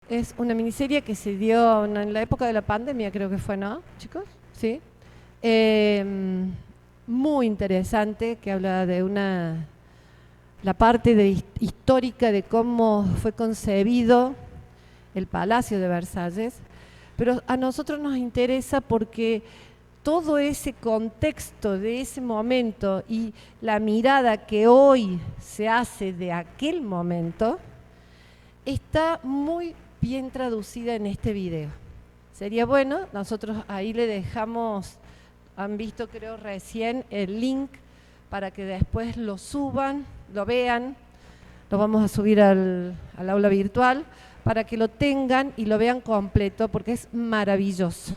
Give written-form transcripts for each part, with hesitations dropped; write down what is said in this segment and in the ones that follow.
Es una miniserie que se dio en la época de la pandemia, creo que fue, ¿no, chicos? Sí. Muy interesante, que habla de la parte histórica de cómo fue concebido el Palacio de Versalles, pero a nosotros nos interesa porque todo ese contexto de ese momento y la mirada que hoy se hace de aquel momento está muy bien traducida en este video. Sería bueno, nosotros ahí le dejamos, han visto creo recién el link para que después lo suban, lo vean, lo vamos a subir al aula virtual para que lo tengan y lo vean completo porque es maravilloso,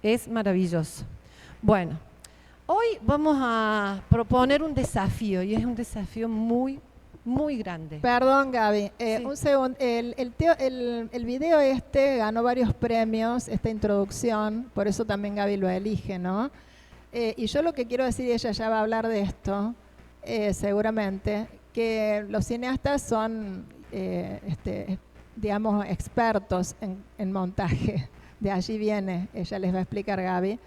es maravilloso. Bueno, hoy vamos a proponer un desafío y es un desafío muy grande. Perdón, Gaby, Sí. un segundo. El video este ganó varios premios, esta introducción, por eso también Gaby lo elige, ¿no? Y yo lo que quiero decir, y ella ya va a hablar de esto, seguramente, que los cineastas son, digamos, expertos en montaje. De allí viene, ella les va a explicar, Gaby.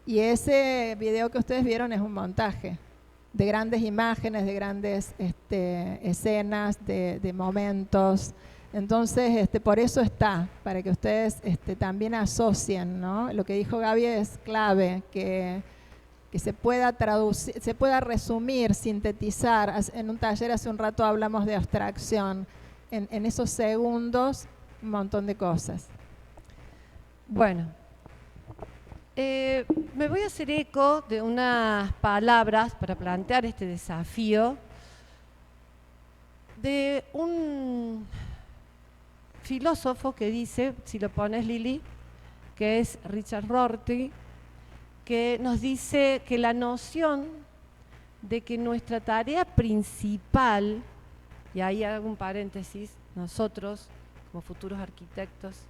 Y ese video que ustedes vieron es un montaje de grandes imágenes, de grandes escenas, de momentos. Entonces, por eso está, para que ustedes también asocien, ¿no? Lo que dijo Gaby es clave, que se pueda traducir, se pueda resumir, sintetizar. En un taller hace un rato hablamos de abstracción. En esos segundos, un montón de cosas. Bueno, me voy a hacer eco de unas palabras para plantear este desafío de un filósofo que dice, si lo pones Lili, que es Richard Rorty, que nos dice que la noción de que nuestra tarea principal, y ahí hago un paréntesis, nosotros como futuros arquitectos,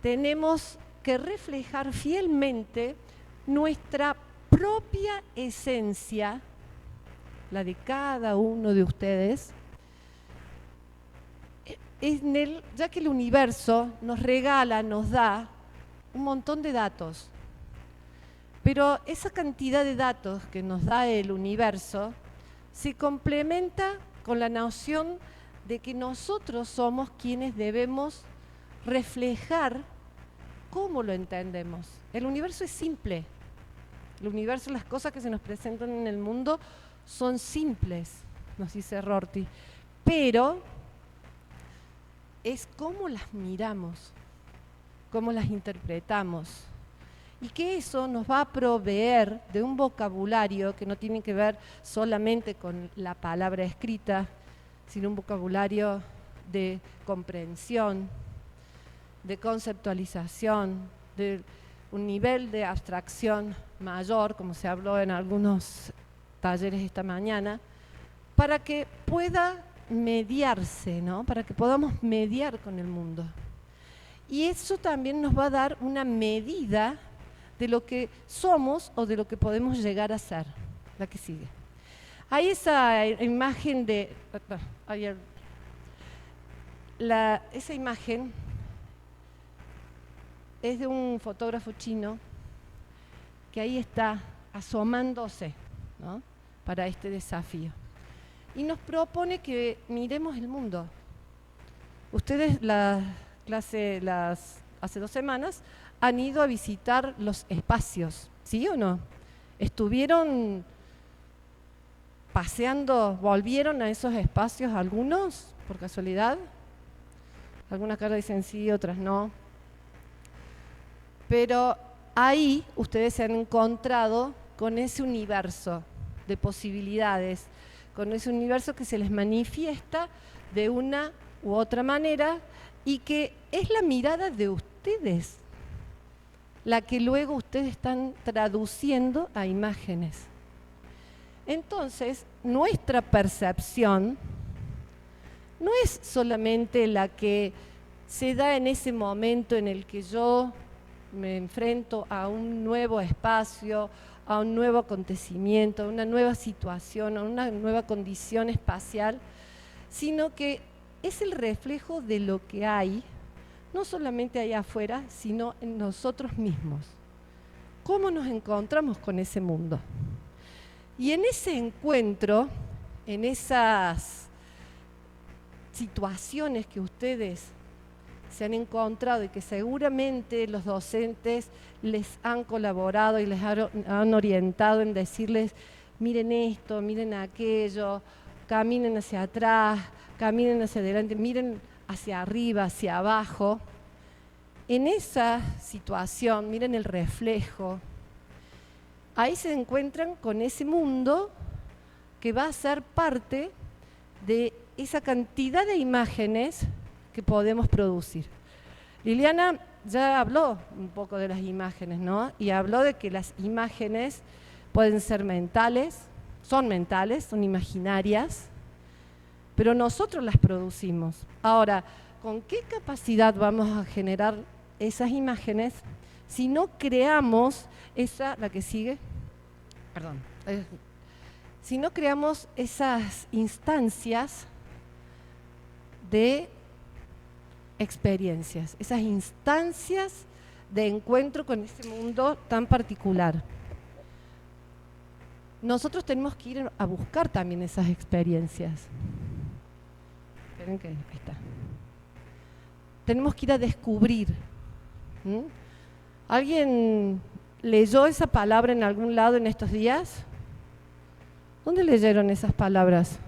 tenemos que reflejar fielmente nuestra propia esencia, la de cada uno de ustedes, ya que el universo nos regala, nos da un montón de datos. Pero esa cantidad de datos que nos da el universo se complementa con la noción de que nosotros somos quienes debemos reflejar cómo lo entendemos. El universo es simple. El universo, las cosas que se nos presentan en el mundo son simples, nos dice Rorty. Pero es cómo las miramos, cómo las interpretamos. Y que eso nos va a proveer de un vocabulario que no tiene que ver solamente con la palabra escrita, sino un vocabulario de comprensión, de conceptualización, de un nivel de abstracción mayor, como se habló en algunos talleres esta mañana, para que pueda mediarse, ¿no? Para que podamos mediar con el mundo. Y eso también nos va a dar una medida de lo que somos o de lo que podemos llegar a ser. La que sigue. Hay esa imagen de... esa imagen es de un fotógrafo chino que ahí está asomándose, ¿no? Para este desafío. Y nos propone que miremos el mundo. Ustedes, la clase hace 2 semanas, han ido a visitar los espacios, ¿sí o no? ¿Estuvieron paseando, volvieron a esos espacios algunos, por casualidad? Algunas caras dicen sí, otras no. Pero ahí ustedes se han encontrado con ese universo de posibilidades, con ese universo que se les manifiesta de una u otra manera y que es la mirada de ustedes, la que luego ustedes están traduciendo a imágenes. Entonces, nuestra percepción no es solamente la que se da en ese momento en el que yo me enfrento a un nuevo espacio, a un nuevo acontecimiento, a una nueva situación, a una nueva condición espacial, sino que es el reflejo de lo que hay no solamente allá afuera, sino en nosotros mismos. ¿Cómo nos encontramos con ese mundo? Y en ese encuentro, en esas situaciones que ustedes se han encontrado y que seguramente los docentes les han colaborado y les han orientado en decirles, miren esto, miren aquello, caminen hacia atrás, caminen hacia adelante, miren hacia arriba, hacia abajo. En esa situación, miren el reflejo, ahí se encuentran con ese mundo que va a ser parte de esa cantidad de imágenes que podemos producir. Liliana ya habló un poco de las imágenes, ¿no? Y habló de que las imágenes pueden ser mentales, son imaginarias, pero nosotros las producimos. Ahora, ¿con qué capacidad vamos a generar esas imágenes si no creamos la que sigue? Perdón. Si no creamos esas instancias de experiencias, esas instancias de encuentro con este mundo tan particular. Nosotros tenemos que ir a buscar también esas experiencias. Esperen que ahí está. Tenemos que ir a descubrir. ¿Alguien leyó esa palabra en algún lado en estos días? ¿Dónde leyeron esas palabras?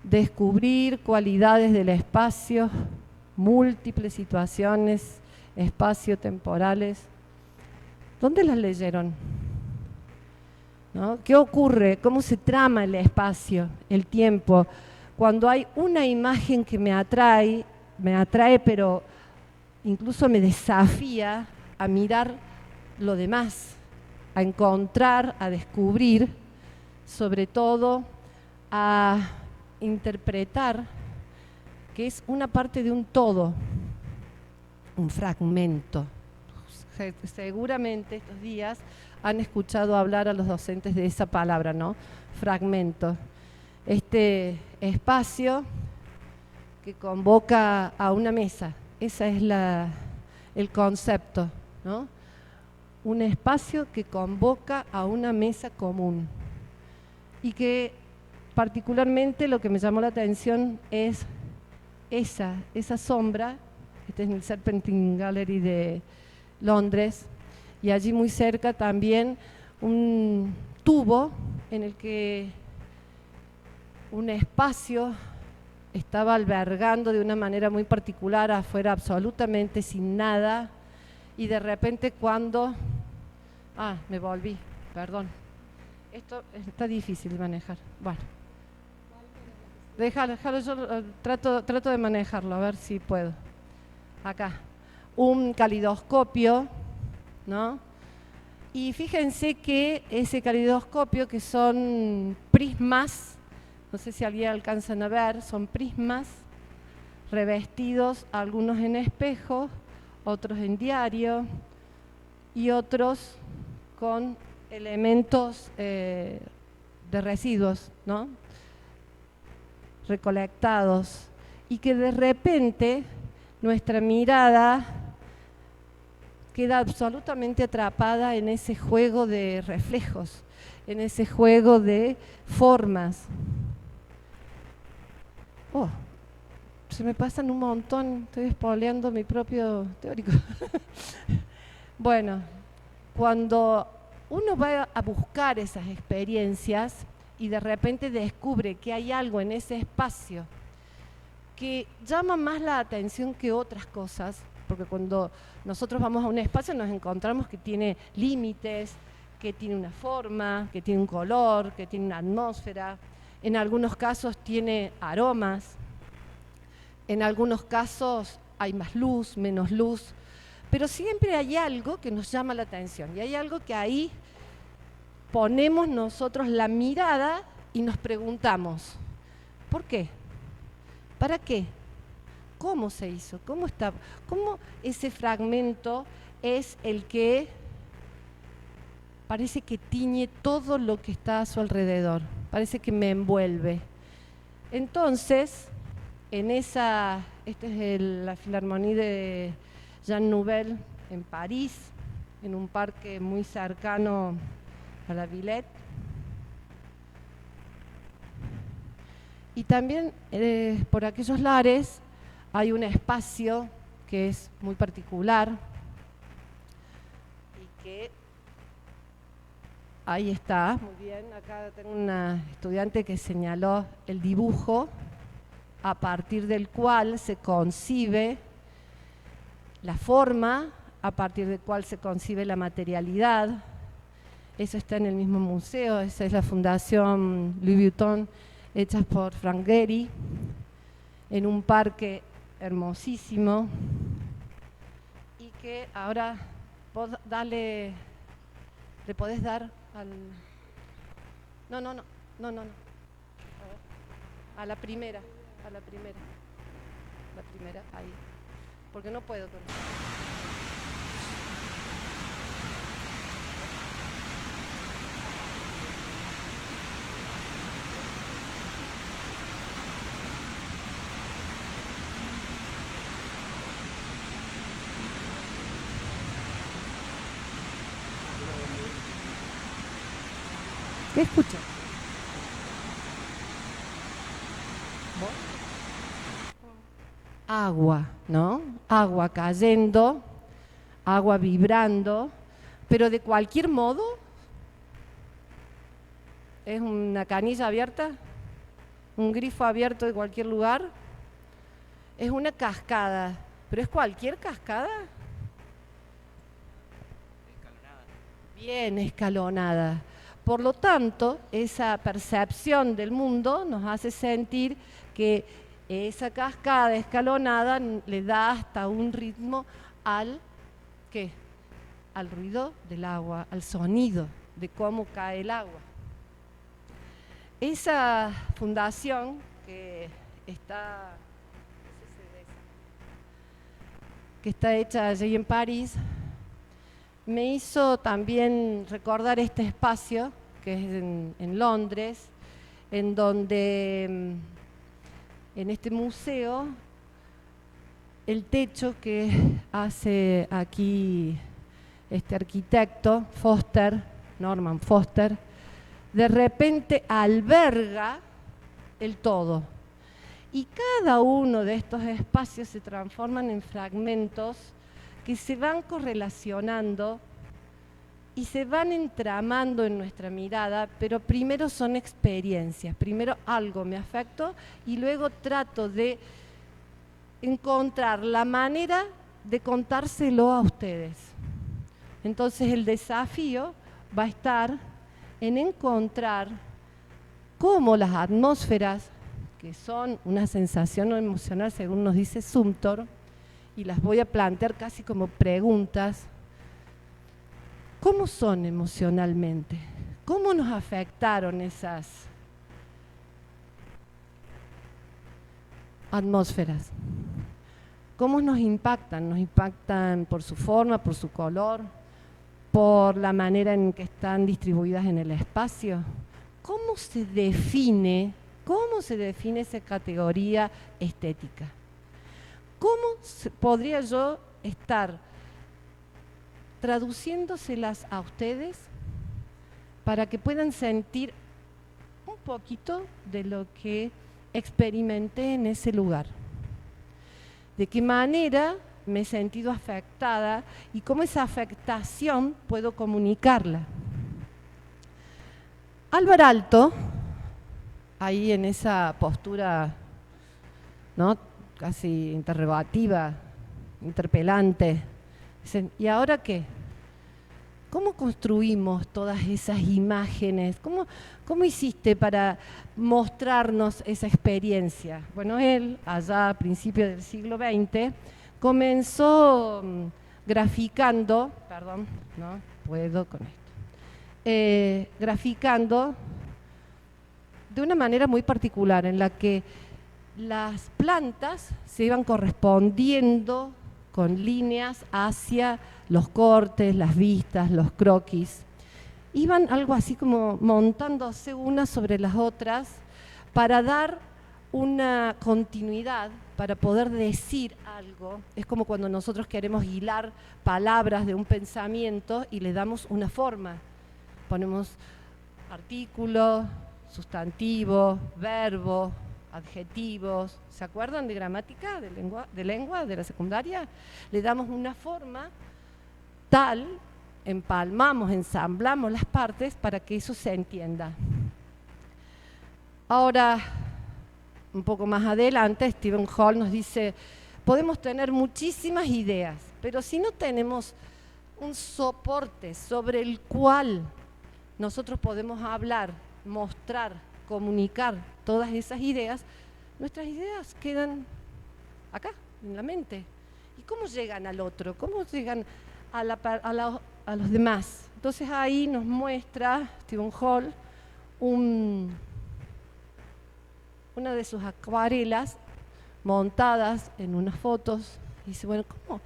Descubrir cualidades del espacio, múltiples situaciones, espacio-temporales. ¿Dónde las leyeron? ¿No? ¿Qué ocurre? ¿Cómo se trama el espacio, el tiempo? Cuando hay una imagen que me atrae, pero incluso me desafía a mirar lo demás, a encontrar, a descubrir, sobre todo a interpretar que es una parte de un todo, un fragmento. Seguramente estos días han escuchado hablar a los docentes de esa palabra, ¿no? Fragmento. Este espacio que convoca a una mesa, ese es el concepto, ¿no? Un espacio que convoca a una mesa común y que particularmente lo que me llamó la atención es esa sombra. Este es el Serpentine Gallery de Londres, y allí muy cerca también un tubo en el que un espacio estaba albergando de una manera muy particular, afuera absolutamente sin nada, y de repente cuando... me volví, perdón. Esto está difícil de manejar. Bueno. Déjalo, yo trato de manejarlo, a ver si puedo. Acá. Un calidoscopio, ¿no? Y fíjense que ese calidoscopio, que son prismas, no sé si alguien alcanzan a ver, son prismas revestidos, algunos en espejo, otros en diario y otros con elementos de residuos, ¿no? Recolectados, y que de repente nuestra mirada queda absolutamente atrapada en ese juego de reflejos, en ese juego de formas. Se me pasan un montón, estoy espoleando mi propio teórico. Bueno, cuando uno va a buscar esas experiencias y de repente descubre que hay algo en ese espacio que llama más la atención que otras cosas, porque cuando nosotros vamos a un espacio nos encontramos que tiene límites, que tiene una forma, que tiene un color, que tiene una atmósfera, en algunos casos tiene aromas, en algunos casos hay más luz, menos luz, pero siempre hay algo que nos llama la atención y hay algo que ahí ponemos nosotros la mirada y nos preguntamos, ¿por qué? ¿Para qué? ¿Cómo se hizo? ¿Cómo ese fragmento es el que parece que tiñe todo lo que está a su alrededor? Parece que me envuelve. Entonces, en esa Esta es la Philharmonie de Jean Nouvel en París, en un parque muy cercano a la Villette. Y también por aquellos lares hay un espacio que es muy particular y que ahí está, muy bien. Acá tengo una estudiante que señaló el dibujo a partir del cual se concibe la forma, a partir del cual se concibe la materialidad. Eso está en el mismo museo, esa es la Fundación Louis Vuitton, hecha por Frank Gehry, en un parque hermosísimo, y que ahora le podés dar al... No. A la primera, ahí, porque no puedo con eso. ¿Qué escuchas? Agua, ¿no? Agua cayendo, agua vibrando, pero de cualquier modo, es una canilla abierta, un grifo abierto de cualquier lugar, es una cascada, pero ¿es cualquier cascada? Escalonada. Bien escalonada. Por lo tanto, esa percepción del mundo nos hace sentir que esa cascada escalonada le da hasta un ritmo al ruido del agua, al sonido de cómo cae el agua. Esa fundación que está hecha allí en París, me hizo también recordar este espacio que es en Londres, en donde en este museo el techo que hace aquí este arquitecto Norman Foster, de repente alberga el todo. Y cada uno de estos espacios se transforman en fragmentos que se van correlacionando y se van entramando en nuestra mirada, pero primero son experiencias, primero algo me afectó y luego trato de encontrar la manera de contárselo a ustedes. Entonces el desafío va a estar en encontrar cómo las atmósferas, que son una sensación emocional según nos dice Zumthor, y las voy a plantear casi como preguntas. ¿Cómo son emocionalmente? ¿Cómo nos afectaron esas atmósferas? ¿Cómo nos impactan? ¿Nos impactan por su forma, por su color, por la manera en que están distribuidas en el espacio? ¿Cómo se define esa categoría estética? ¿Cómo podría yo estar traduciéndoselas a ustedes para que puedan sentir un poquito de lo que experimenté en ese lugar? ¿De qué manera me he sentido afectada y cómo esa afectación puedo comunicarla? Álvar Aalto, ahí en esa postura, ¿no?, casi interrogativa, interpelante, dicen, ¿y ahora qué? ¿Cómo construimos todas esas imágenes? ¿Cómo hiciste para mostrarnos esa experiencia? Bueno, él, allá a principios del siglo XX, comenzó graficando, perdón, no puedo con esto, graficando de una manera muy particular, en la que las plantas se iban correspondiendo con líneas hacia los cortes, las vistas, los croquis. Iban algo así como montándose unas sobre las otras para dar una continuidad para poder decir algo. Es como cuando nosotros queremos hilar palabras de un pensamiento y le damos una forma. Ponemos artículo, sustantivo, verbo, adjetivos. ¿Se acuerdan de gramática, de lengua, de la secundaria? Le damos una forma tal, empalmamos, ensamblamos las partes para que eso se entienda. Ahora, un poco más adelante, Stephen Hall nos dice, podemos tener muchísimas ideas, pero si no tenemos un soporte sobre el cual nosotros podemos hablar, mostrar, comunicar todas esas ideas, nuestras ideas quedan acá, en la mente. ¿Y cómo llegan al otro? ¿Cómo llegan a los demás? Entonces ahí nos muestra Stephen Hall una de sus acuarelas montadas en unas fotos. Y dice, bueno, ¿cómo?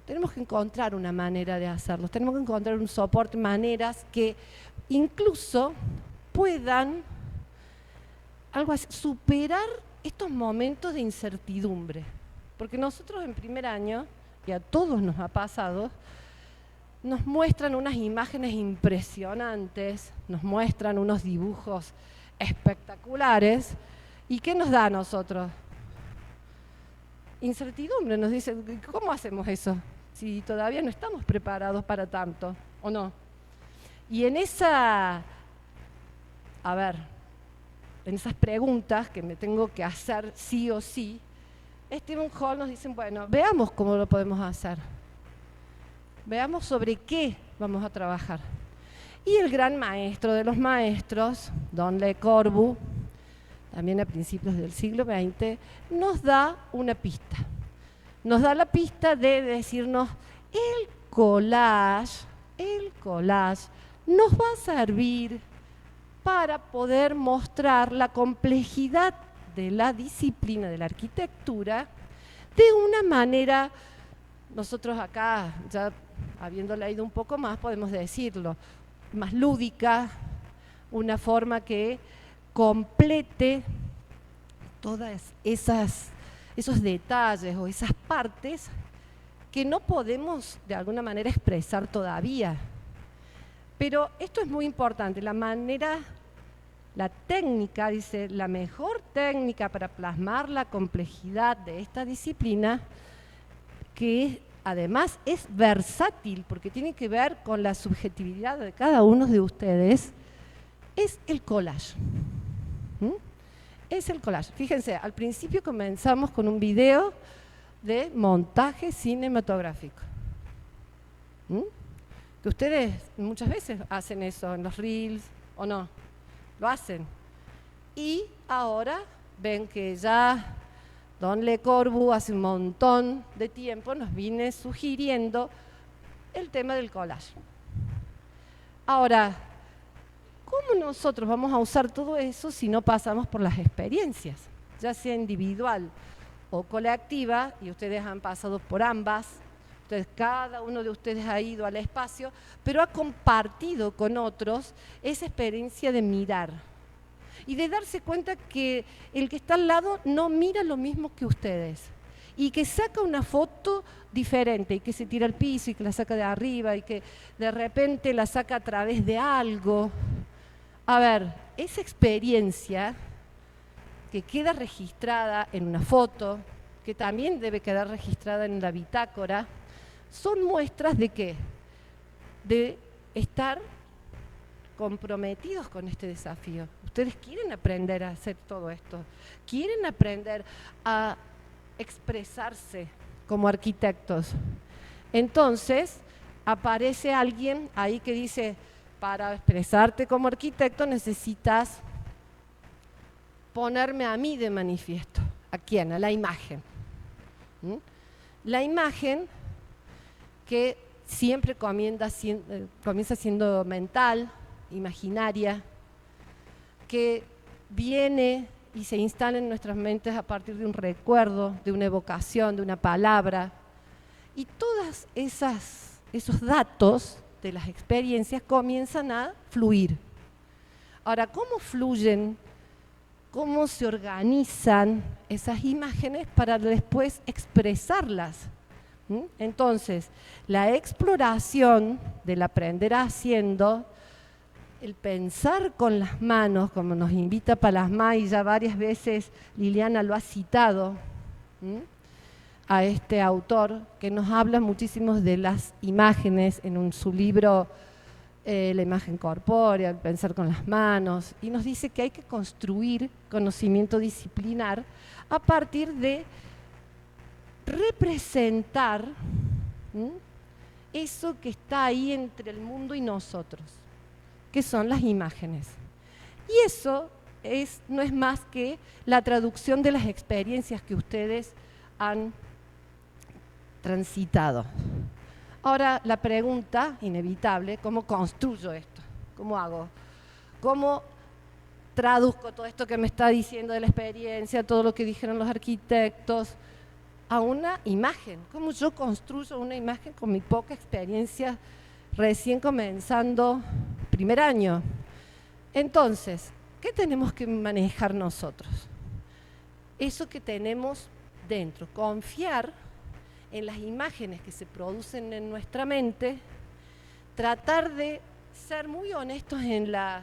Tenemos que encontrar una manera de hacerlo, tenemos que encontrar un soporte, maneras que incluso puedan algo así, superar estos momentos de incertidumbre. Porque nosotros en primer año, y a todos nos ha pasado, nos muestran unas imágenes impresionantes, nos muestran unos dibujos espectaculares. ¿Y qué nos da a nosotros? Incertidumbre, nos dice, ¿cómo hacemos eso? Si todavía no estamos preparados para tanto, ¿o no? Y en esas preguntas que me tengo que hacer sí o sí, Stephen Hall nos dice, bueno, veamos cómo lo podemos hacer. Veamos sobre qué vamos a trabajar. Y el gran maestro de los maestros, Don Le Corbusier, también a principios del siglo XX, nos da una pista. Nos da la pista de decirnos, el collage nos va a servir para poder mostrar la complejidad de la disciplina de la arquitectura de una manera, nosotros acá, ya habiendo leído un poco más, podemos decirlo, más lúdica, una forma que complete todas esos detalles o esas partes que no podemos de alguna manera expresar todavía. Pero esto es muy importante, la técnica, dice, la mejor técnica para plasmar la complejidad de esta disciplina, que además es versátil, porque tiene que ver con la subjetividad de cada uno de ustedes, es el collage. Es el collage. Fíjense, al principio comenzamos con un video de montaje cinematográfico. Que ustedes muchas veces hacen eso en los reels, ¿o no? Lo hacen. Y ahora ven que ya Don Le Corbusier hace un montón de tiempo nos viene sugiriendo el tema del collage. Ahora, ¿cómo nosotros vamos a usar todo eso si no pasamos por las experiencias? Ya sea individual o colectiva, y ustedes han pasado por ambas. Entonces, cada uno de ustedes ha ido al espacio, pero ha compartido con otros esa experiencia de mirar y de darse cuenta que el que está al lado no mira lo mismo que ustedes y que saca una foto diferente y que se tira al piso y que la saca de arriba y que de repente la saca a través de algo. A ver, esa experiencia que queda registrada en una foto, que también debe quedar registrada en la bitácora, son muestras de ¿qué? De estar comprometidos con este desafío. Ustedes quieren aprender a hacer todo esto, quieren aprender a expresarse como arquitectos. Entonces, aparece alguien ahí que dice, para expresarte como arquitecto necesitas ponerme a mí de manifiesto. ¿A quién? A la imagen. La imagen que siempre comienza siendo mental, imaginaria, que viene y se instala en nuestras mentes a partir de un recuerdo, de una evocación, de una palabra. Y todos esos datos de las experiencias comienzan a fluir. Ahora, ¿cómo fluyen cómo se organizan esas imágenes para después expresarlas. Entonces, la exploración del aprender haciendo, el pensar con las manos, como nos invita Palasmá, y ya varias veces Liliana lo ha citado, a este autor que nos habla muchísimo de las imágenes en su libro La imagen corpórea, el pensar con las manos, y nos dice que hay que construir conocimiento disciplinar a partir de representar eso que está ahí entre el mundo y nosotros, que son las imágenes. Y eso no es más que la traducción de las experiencias que ustedes han transitado. Ahora la pregunta inevitable, ¿cómo construyo esto? ¿Cómo hago? ¿Cómo traduzco todo esto que me está diciendo de la experiencia, todo lo que dijeron los arquitectos, a una imagen? ¿Cómo yo construyo una imagen con mi poca experiencia recién comenzando primer año? Entonces, ¿qué tenemos que manejar nosotros? Eso que tenemos dentro, confiar en las imágenes que se producen en nuestra mente, tratar de ser muy honestos en la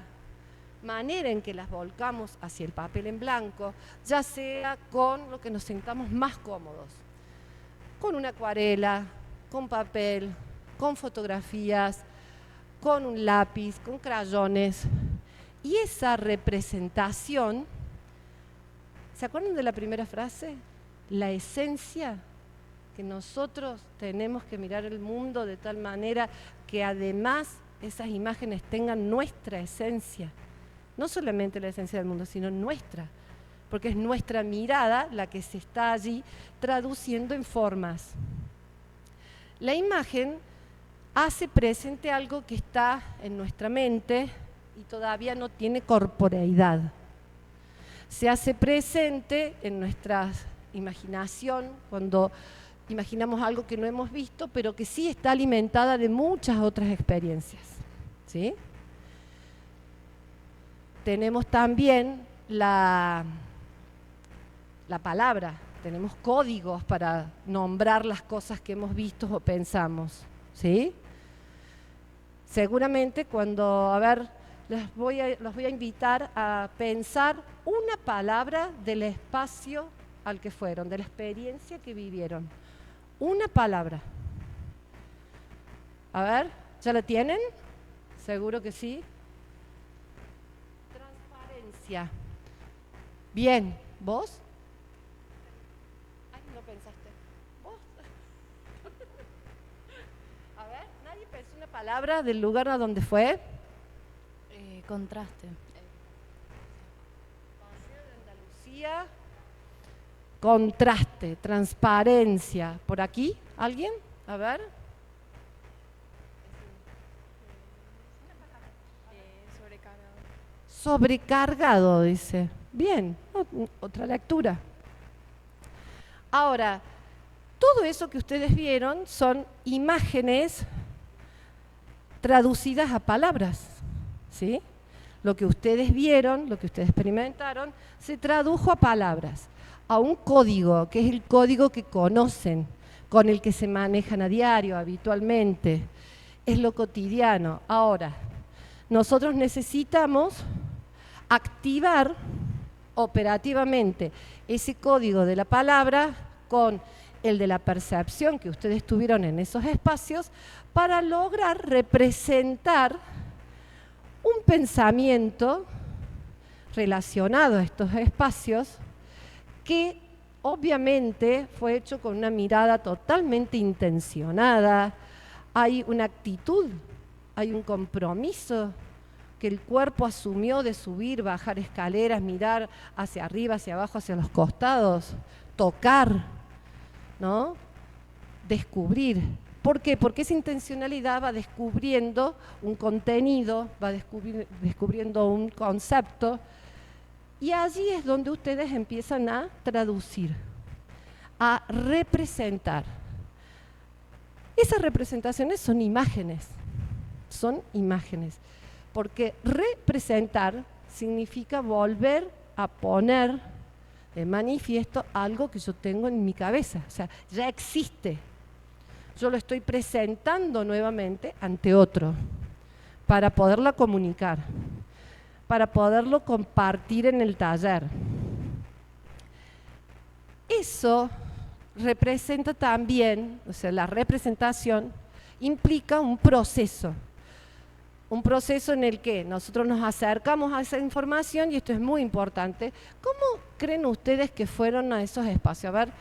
manera en que las volcamos hacia el papel en blanco, ya sea con lo que nos sintamos más cómodos, con una acuarela, con papel, con fotografías, con un lápiz, con crayones. Y esa representación, ¿se acuerdan de la primera frase? La esencia, que nosotros tenemos que mirar el mundo de tal manera que además esas imágenes tengan nuestra esencia. No solamente la esencia del mundo, sino nuestra, porque es nuestra mirada la que se está allí traduciendo en formas. La imagen hace presente algo que está en nuestra mente y todavía no tiene corporeidad. Se hace presente en nuestra imaginación cuando imaginamos algo que no hemos visto, pero que sí está alimentada de muchas otras experiencias, ¿sí? Tenemos también la palabra, tenemos códigos para nombrar las cosas que hemos visto o pensamos, ¿sí? Seguramente cuando, los voy a invitar a pensar una palabra del espacio al que fueron, de la experiencia que vivieron. Una palabra. A ver, ¿ya la tienen? Seguro que sí. Transparencia. Bien, ¿vos? Ay, no pensaste. ¿Vos? A ver, ¿nadie pensó una palabra del lugar a donde fue? Contraste. Paseo de Andalucía. Contraste, transparencia. ¿Por aquí? ¿Alguien? A ver. Sobrecargado. Sobrecargado, dice. Bien, otra lectura. Ahora, todo eso que ustedes vieron son imágenes traducidas a palabras, ¿sí? Lo que ustedes vieron, lo que ustedes experimentaron, se tradujo a palabras, a un código, que es el código que conocen, con el que se manejan a diario, habitualmente. Es lo cotidiano. Ahora, nosotros necesitamos activar operativamente ese código de la palabra con el de la percepción que ustedes tuvieron en esos espacios para lograr representar un pensamiento relacionado a estos espacios que obviamente fue hecho con una mirada totalmente intencionada. Hay una actitud, hay un compromiso que el cuerpo asumió de subir, bajar escaleras, mirar hacia arriba, hacia abajo, hacia los costados, tocar, ¿no? Descubrir. ¿Por qué? Porque esa intencionalidad va descubriendo un contenido, va descubriendo un concepto, y allí es donde ustedes empiezan a traducir, a representar. Esas representaciones son imágenes, porque representar significa volver a poner de manifiesto algo que yo tengo en mi cabeza, o sea, ya existe. Yo lo estoy presentando nuevamente ante otro para poderla comunicar, para poderlo compartir en el taller. Eso representa también, o sea, la representación implica un proceso en el que nosotros nos acercamos a esa información, y esto es muy importante. ¿Cómo creen ustedes que fueron a esos espacios? A ver,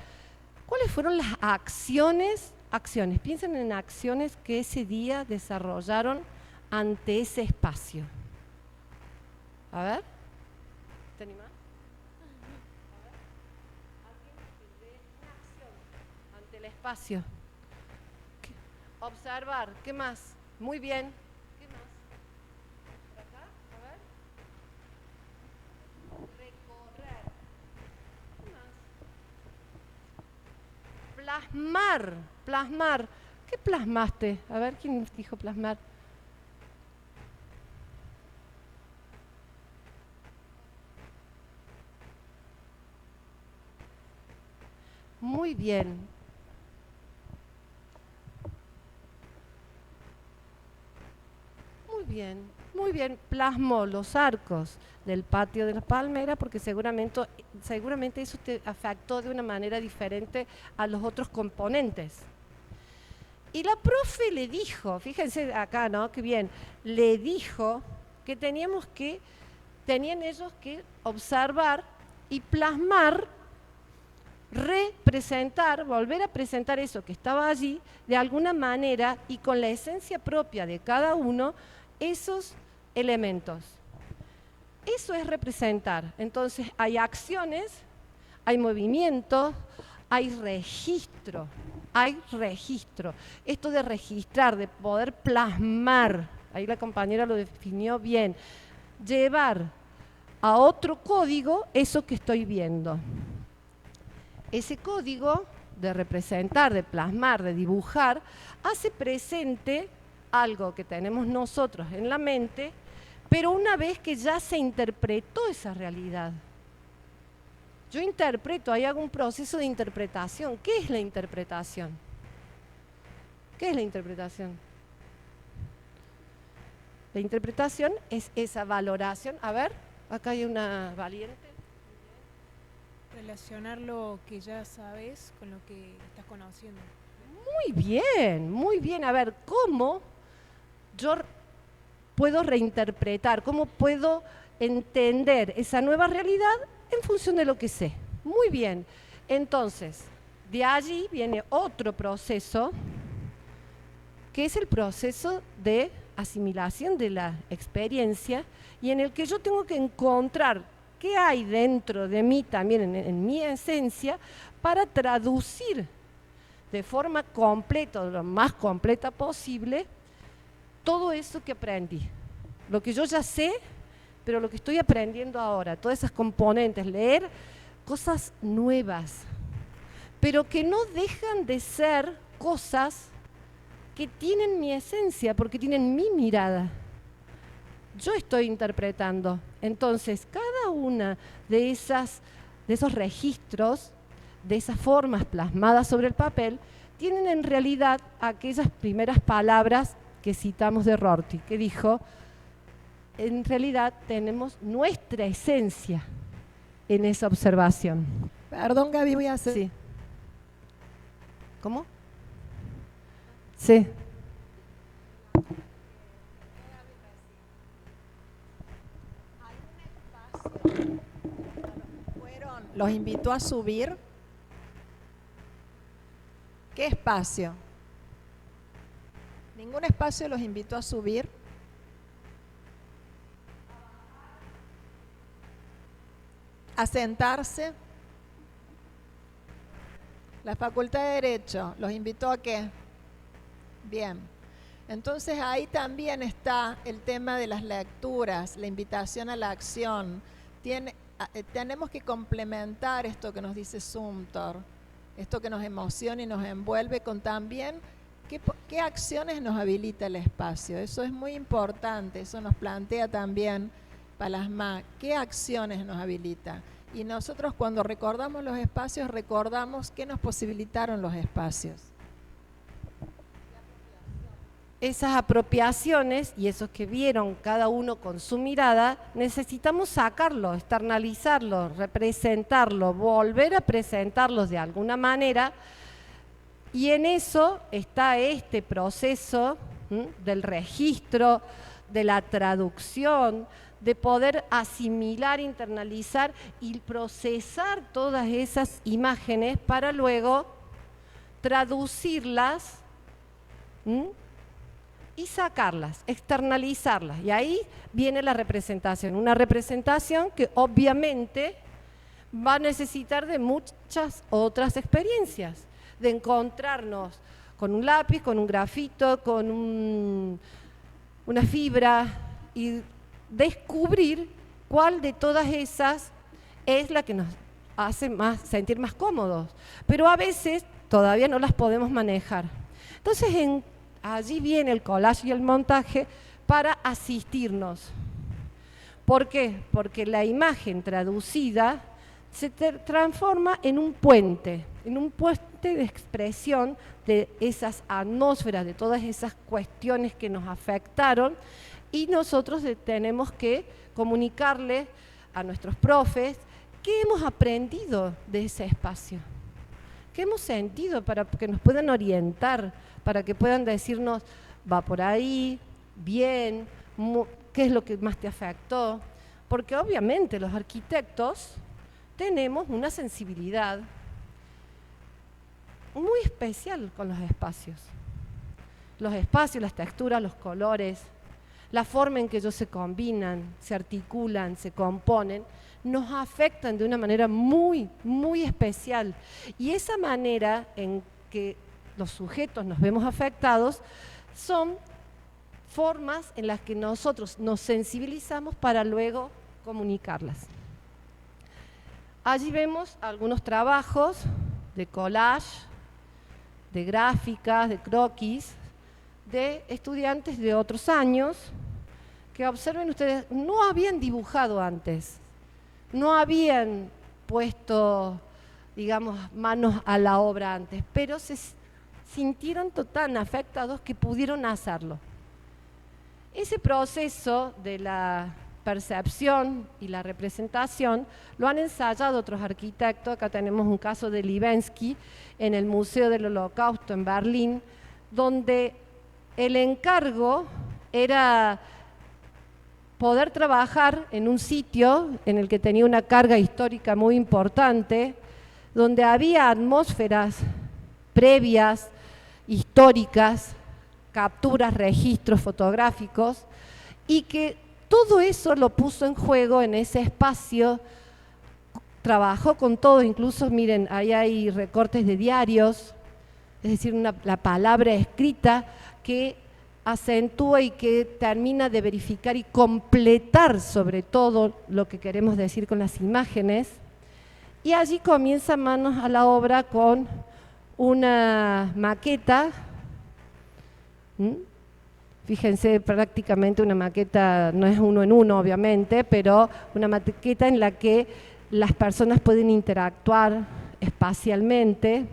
¿cuáles fueron las acciones? Piensen en acciones que ese día desarrollaron ante ese espacio. A ver, ¿te animás? Ante el espacio. Observar, ¿qué más? Muy bien. ¿Qué más? ¿Por acá? A ver. Recorrer. ¿Qué más? Plasmar. ¿Qué plasmaste? A ver, ¿quién dijo plasmar? Muy bien. Muy bien. Plasmó los arcos del patio de la palmera porque seguramente eso te afectó de una manera diferente a los otros componentes. Y la profe le dijo, fíjense acá, ¿no? Qué bien, le dijo que tenían ellos que observar y plasmar, representar, volver a presentar eso que estaba allí de alguna manera y con la esencia propia de cada uno, esos elementos. Eso es representar. Entonces hay acciones, hay movimientos, hay registro. Esto de registrar, de poder plasmar, ahí la compañera lo definió bien, llevar a otro código eso que estoy viendo. Ese código de representar, de plasmar, de dibujar, hace presente algo que tenemos nosotros en la mente, pero una vez que ya se interpretó esa realidad. Yo interpreto, ahí hago un proceso de interpretación. ¿Qué es la interpretación? ¿Qué es la interpretación? La interpretación es esa valoración. A ver, acá hay una valiente. Relacionar lo que ya sabes con lo que estás conociendo. Muy bien. A ver, ¿cómo yo puedo reinterpretar? ¿Cómo puedo entender esa nueva realidad en función de lo que sé? Muy bien. Entonces, de allí viene otro proceso, que es el proceso de asimilación de la experiencia, y en el que yo tengo que encontrar qué hay dentro de mí también, en mi esencia, para traducir de forma completa, lo más completa posible, todo eso que aprendí. Lo que yo ya sé, pero lo que estoy aprendiendo ahora, todas esas componentes, leer cosas nuevas, pero que no dejan de ser cosas que tienen mi esencia, porque tienen mi mirada. Yo estoy interpretando. Entonces, cada una de esos registros, de esas formas plasmadas sobre el papel, tienen en realidad aquellas primeras palabras que citamos de Rorty, que dijo: en realidad tenemos nuestra esencia en esa observación. Perdón, Gaby, voy a hacer... Sí. ¿Cómo? Sí. Los invitó a subir. ¿Qué espacio? Ningún espacio los invitó a subir. A sentarse. La Facultad de Derecho los invitó a qué? Bien. Entonces ahí también está el tema de las lecturas, la invitación a la acción. Tenemos que complementar esto que nos dice Sumter, esto que nos emociona y nos envuelve, con también qué acciones nos habilita el espacio. Eso es muy importante, eso nos plantea también plasma, qué acciones nos habilita. Y nosotros cuando recordamos los espacios, recordamos qué nos posibilitaron los espacios. Esas apropiaciones y esos que vieron cada uno con su mirada, necesitamos sacarlo, externalizarlo, representarlo, volver a presentarlos de alguna manera, y en eso está este proceso del registro, de la traducción, de poder asimilar, internalizar y procesar todas esas imágenes para luego traducirlas y sacarlas, externalizarlas. Y ahí viene la representación, una representación que obviamente va a necesitar de muchas otras experiencias, de encontrarnos con un lápiz, con un grafito, con una fibra y descubrir cuál de todas esas es la que nos hace sentir más cómodos. Pero a veces todavía no las podemos manejar. Entonces, allí viene el collage y el montaje para asistirnos. ¿Por qué? Porque la imagen traducida se transforma en un puente de expresión de esas atmósferas, de todas esas cuestiones que nos afectaron, y nosotros tenemos que comunicarle a nuestros profes qué hemos aprendido de ese espacio, qué hemos sentido para que nos puedan orientar, para que puedan decirnos, va por ahí, bien, qué es lo que más te afectó, porque obviamente los arquitectos tenemos una sensibilidad muy especial con los espacios. Los espacios, las texturas, los colores, la forma en que ellos se combinan, se articulan, se componen, nos afectan de una manera muy, muy especial. Y esa manera en que los sujetos nos vemos afectados son formas en las que nosotros nos sensibilizamos para luego comunicarlas. Allí vemos algunos trabajos de collage, de gráficas, de croquis, de estudiantes de otros años que, observen ustedes, no habían dibujado antes, no habían puesto, digamos, manos a la obra antes, pero se sintieron tan afectados que pudieron hacerlo. Ese proceso de la percepción y la representación lo han ensayado otros arquitectos. Acá tenemos un caso de Libenski en el Museo del Holocausto en Berlín, donde el encargo era poder trabajar en un sitio en el que tenía una carga histórica muy importante, donde había atmósferas previas, históricas, capturas, registros fotográficos, y que todo eso lo puso en juego en ese espacio, trabajó con todo, incluso miren, ahí hay recortes de diarios, es decir, la palabra escrita que acentúa y que termina de verificar y completar sobre todo lo que queremos decir con las imágenes. Y allí comienza manos a la obra con una maqueta. Fíjense, prácticamente una maqueta, no es uno en uno obviamente, pero una maqueta en la que las personas pueden interactuar espacialmente.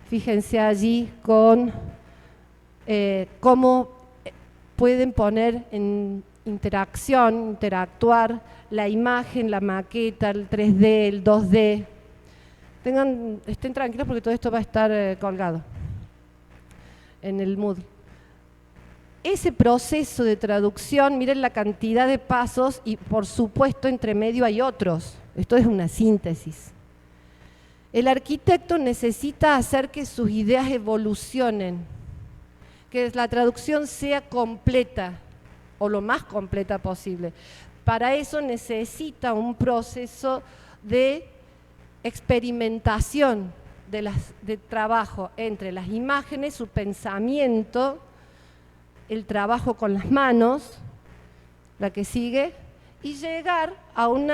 Fíjense allí con cómo pueden poner en interactuar la imagen, la maqueta, el 3D, el 2D. Estén tranquilos porque todo esto va a estar colgado en el Moodle. Ese proceso de traducción, miren la cantidad de pasos y por supuesto entre medio hay otros. Esto es una síntesis. El arquitecto necesita hacer que sus ideas evolucionen, que la traducción sea completa o lo más completa posible. Para eso necesita un proceso de experimentación de trabajo entre las imágenes, su pensamiento, el trabajo con las manos, la que sigue, y llegar a un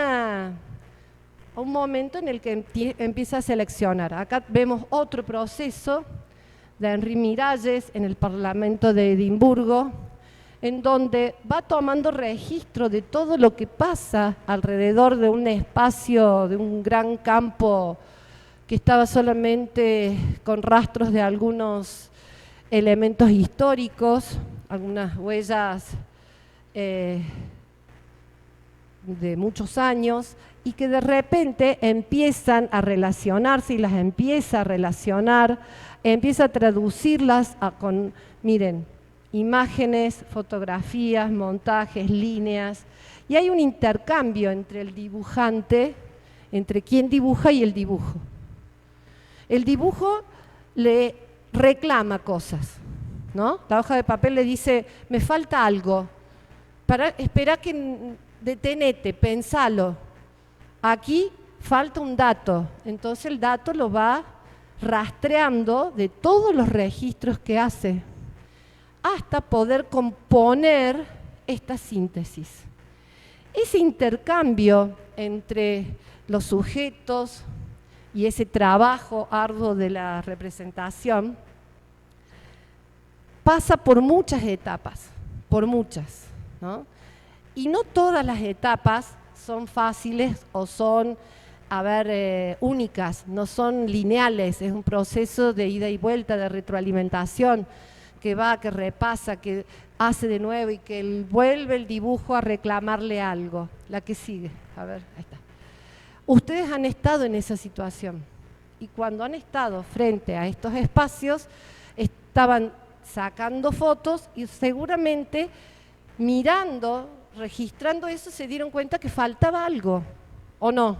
momento en el que empieza a seleccionar. Acá vemos otro proceso de Henri Miralles en el Parlamento de Edimburgo, en donde va tomando registro de todo lo que pasa alrededor de un espacio, de un gran campo que estaba solamente con rastros de algunos elementos históricos, algunas huellas de muchos años, y que de repente empiezan a relacionarse y las empieza a relacionar, empieza a traducirlas con, miren, imágenes, fotografías, montajes, líneas, y hay un intercambio entre el dibujante, entre quien dibuja y el dibujo. El dibujo le reclama cosas, ¿no? La hoja de papel le dice, me falta algo, espera que detenete, pensalo, aquí falta un dato, entonces el dato lo va rastreando de todos los registros que hace, hasta poder componer esta síntesis. Ese intercambio entre los sujetos y ese trabajo arduo de la representación pasa por muchas etapas, por muchas, ¿no? Y no todas las etapas son fáciles o son, únicas, no son lineales, es un proceso de ida y vuelta, de retroalimentación, que va, que repasa, que hace de nuevo y que vuelve el dibujo a reclamarle algo. La que sigue, a ver, ahí está. Ustedes han estado en esa situación y cuando han estado frente a estos espacios, estaban sacando fotos y seguramente mirando, registrando eso, se dieron cuenta que faltaba algo, ¿o no?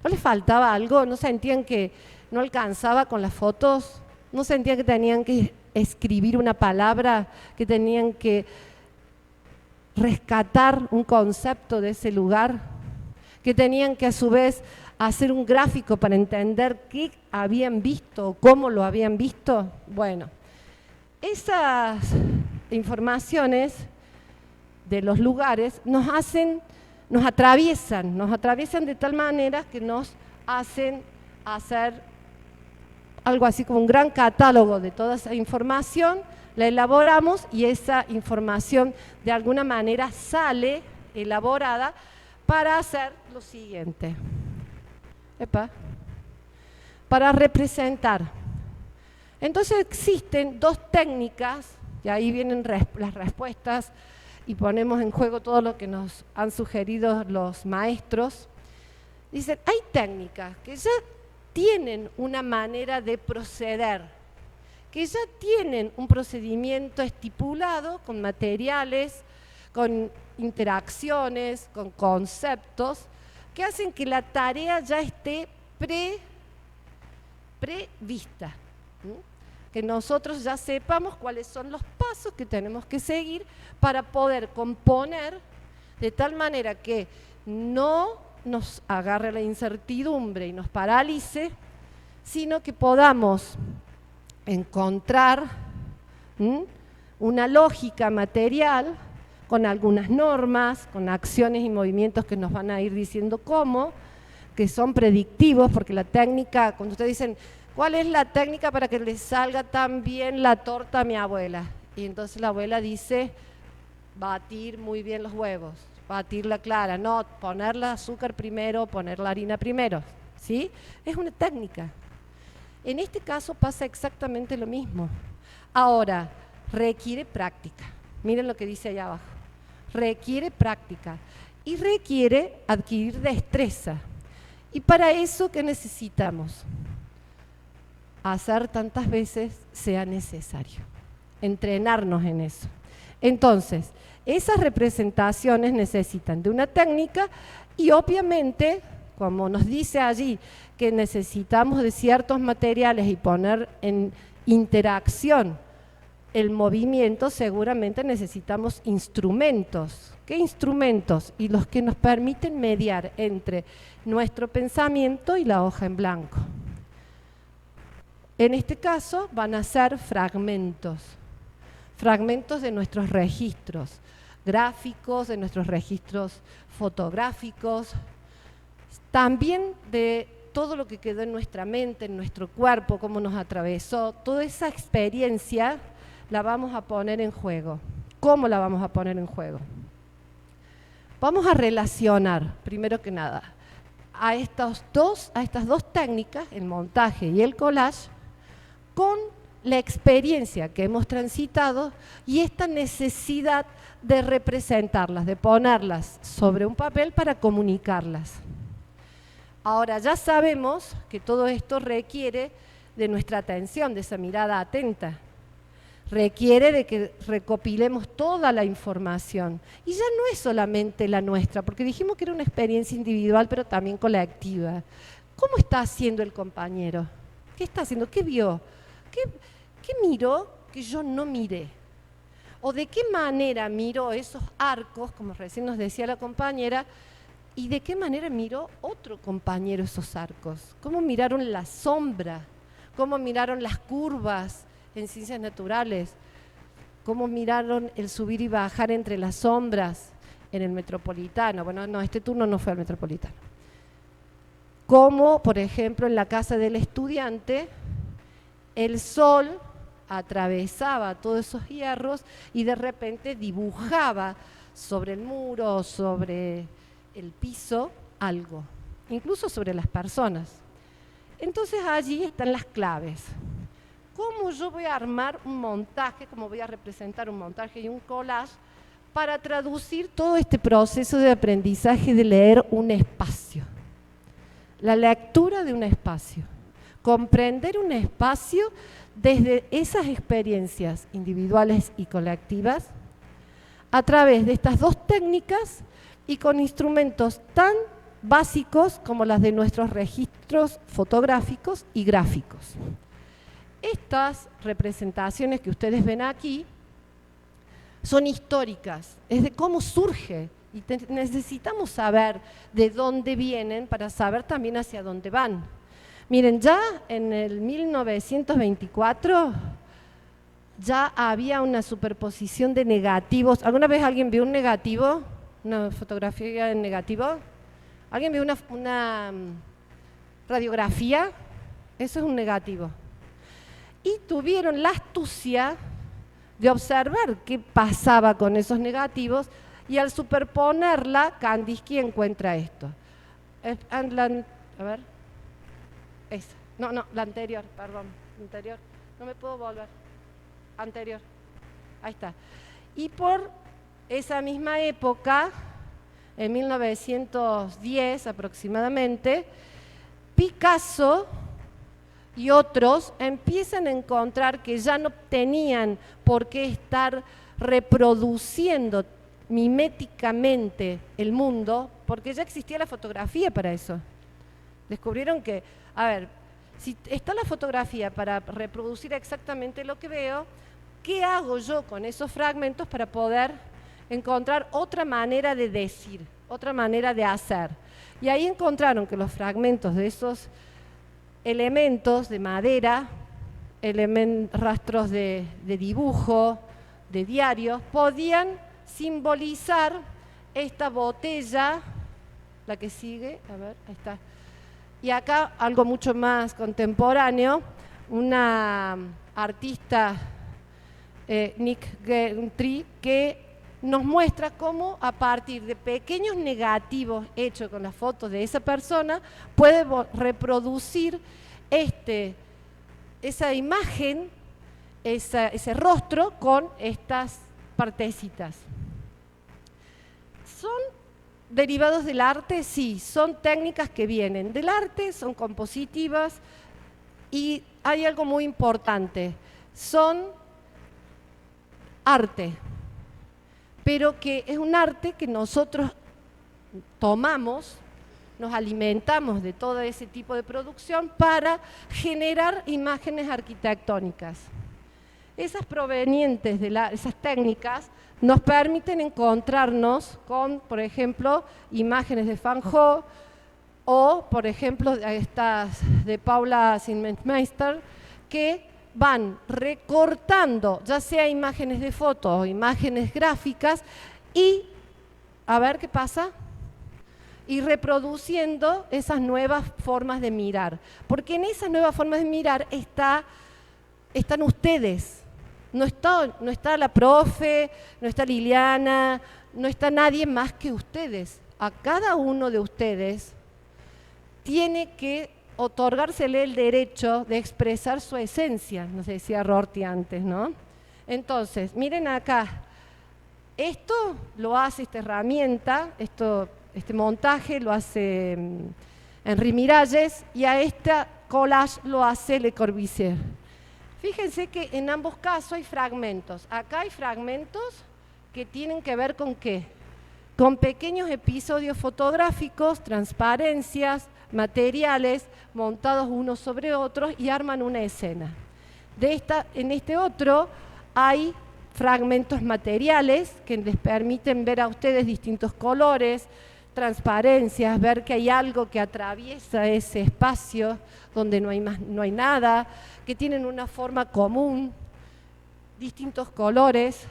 ¿No les faltaba algo? ¿No sentían que no alcanzaba con las fotos? ¿No sentían que tenían que escribir una palabra, que tenían que rescatar un concepto de ese lugar, que tenían que a su vez hacer un gráfico para entender qué habían visto o cómo lo habían visto? Bueno, esas informaciones de los lugares nos atraviesan de tal manera que nos hacen hacer algo así como un gran catálogo de toda esa información, la elaboramos y esa información de alguna manera sale elaborada para hacer lo siguiente. Para representar. Entonces existen dos técnicas, y ahí vienen las respuestas y ponemos en juego todo lo que nos han sugerido los maestros. Dicen, hay técnicas que ya tienen una manera de proceder, que ya tienen un procedimiento estipulado con materiales, con interacciones, con conceptos, que hacen que la tarea ya esté prevista, ¿sí? Que nosotros ya sepamos cuáles son los pasos que tenemos que seguir para poder componer de tal manera que no nos agarre la incertidumbre y nos paralice, sino que podamos encontrar una lógica material con algunas normas, con acciones y movimientos que nos van a ir diciendo cómo, que son predictivos, porque la técnica, cuando ustedes dicen, ¿cuál es la técnica para que le salga tan bien la torta a mi abuela? Y entonces la abuela dice, batir muy bien los huevos, batir la clara, no, poner el azúcar primero, poner la harina primero, ¿sí? Es una técnica. En este caso pasa exactamente lo mismo. Ahora, requiere práctica. Miren lo que dice allá abajo. Requiere práctica y requiere adquirir destreza. Y para eso, ¿qué necesitamos? Hacer tantas veces sea necesario. Entrenarnos en eso. Entonces, esas representaciones necesitan de una técnica y obviamente, como nos dice allí, que necesitamos de ciertos materiales y poner en interacción el movimiento, seguramente necesitamos instrumentos. ¿Qué instrumentos? Y los que nos permiten mediar entre nuestro pensamiento y la hoja en blanco. En este caso van a ser fragmentos de nuestros registros gráficos, de nuestros registros fotográficos, también de todo lo que quedó en nuestra mente, en nuestro cuerpo, cómo nos atravesó, toda esa experiencia la vamos a poner en juego. ¿Cómo la vamos a poner en juego? Vamos a relacionar, primero que nada, a estas dos técnicas, el montaje y el collage, con la experiencia que hemos transitado y esta necesidad de representarlas, de ponerlas sobre un papel para comunicarlas. Ahora ya sabemos que todo esto requiere de nuestra atención, de esa mirada atenta. Requiere de que recopilemos toda la información. Y ya no es solamente la nuestra, porque dijimos que era una experiencia individual, pero también colectiva. ¿Cómo está haciendo el compañero? ¿Qué está haciendo? ¿Qué vio? ¿Qué miró que yo no miré? ¿O de qué manera miró esos arcos, como recién nos decía la compañera, y de qué manera miró otro compañero esos arcos? ¿Cómo miraron la sombra? ¿Cómo miraron las curvas en ciencias naturales? ¿Cómo miraron el subir y bajar entre las sombras en el Metropolitano? Bueno, no, este turno no fue al Metropolitano. Cómo, por ejemplo, en la casa del estudiante, el sol atravesaba todos esos hierros y de repente dibujaba sobre el muro, sobre el piso, algo, incluso sobre las personas. Entonces allí están las claves. ¿Cómo yo voy a armar un montaje, cómo voy a representar un montaje y un collage para traducir todo este proceso de aprendizaje de leer un espacio? La lectura de un espacio. Comprender un espacio desde esas experiencias individuales y colectivas a través de estas dos técnicas y con instrumentos tan básicos como las de nuestros registros fotográficos y gráficos. Estas representaciones que ustedes ven aquí son históricas, es de cómo surge y necesitamos saber de dónde vienen para saber también hacia dónde van. Miren, ya en el 1924 ya había una superposición de negativos. ¿Alguna vez alguien vio un negativo? ¿Una fotografía en negativo? ¿Alguien vio una radiografía? Eso es un negativo. Y tuvieron la astucia de observar qué pasaba con esos negativos y al superponerla, Kandinsky encuentra esto. A ver, esa. No, la anterior, perdón, anterior. No me puedo volver. Anterior. Ahí está. Y por esa misma época, en 1910 aproximadamente, Picasso y otros empiezan a encontrar que ya no tenían por qué estar reproduciendo miméticamente el mundo, porque ya existía la fotografía para eso. Descubrieron que, a ver, si está la fotografía para reproducir exactamente lo que veo, ¿qué hago yo con esos fragmentos para poder encontrar otra manera de decir, otra manera de hacer? Y ahí encontraron que los fragmentos de esos elementos de madera, rastros de dibujo, de diarios, podían simbolizar esta botella, la que sigue, a ver, ahí está. Y acá algo mucho más contemporáneo, una artista, Nick Gentry, que nos muestra cómo a partir de pequeños negativos hechos con las fotos de esa persona puede reproducir esa imagen, ese rostro con estas partecitas. ¿Son derivados del arte? Sí, son técnicas que vienen del arte, son compositivas y hay algo muy importante, son arte, pero que es un arte que nosotros tomamos, nos alimentamos de todo ese tipo de producción para generar imágenes arquitectónicas. Esas provenientes de esas técnicas nos permiten encontrarnos con, por ejemplo, imágenes de Van Gogh o, por ejemplo, estas de Paula Sintmeister, que van recortando, ya sea imágenes de fotos o imágenes gráficas, y a ver qué pasa, y reproduciendo esas nuevas formas de mirar. Porque en esas nuevas formas de mirar están ustedes, No está la profe, no está Liliana, no está nadie más que ustedes. A cada uno de ustedes tiene que otorgársele el derecho de expresar su esencia, nos decía Rorty antes, ¿no? Entonces, miren acá, esto lo hace esta herramienta, este montaje lo hace Henri Miralles, y a esta collage lo hace Le Corbusier. Fíjense que en ambos casos hay fragmentos. Acá hay fragmentos que tienen que ver con ¿qué? Con pequeños episodios fotográficos, transparencias, materiales, montados unos sobre otros y arman una escena. En este otro hay fragmentos materiales que les permiten ver a ustedes distintos colores, transparencias, ver que hay algo que atraviesa ese espacio donde no hay nada, que tienen una forma común, distintos colores,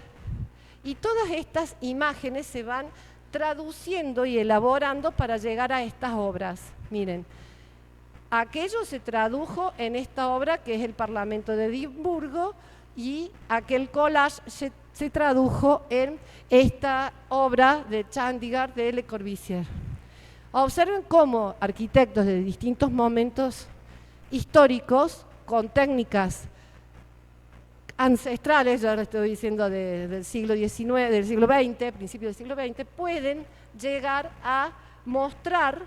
y todas estas imágenes se van traduciendo y elaborando para llegar a estas obras. Miren, aquello se tradujo en esta obra que es el Parlamento de Edimburgo, y aquel collage se tradujo en esta obra de Chandigarh de Le Corbusier. Observen cómo arquitectos de distintos momentos históricos, con técnicas ancestrales, ya lo estoy diciendo del siglo XIX, del siglo XX, principios del siglo XX, pueden llegar a mostrar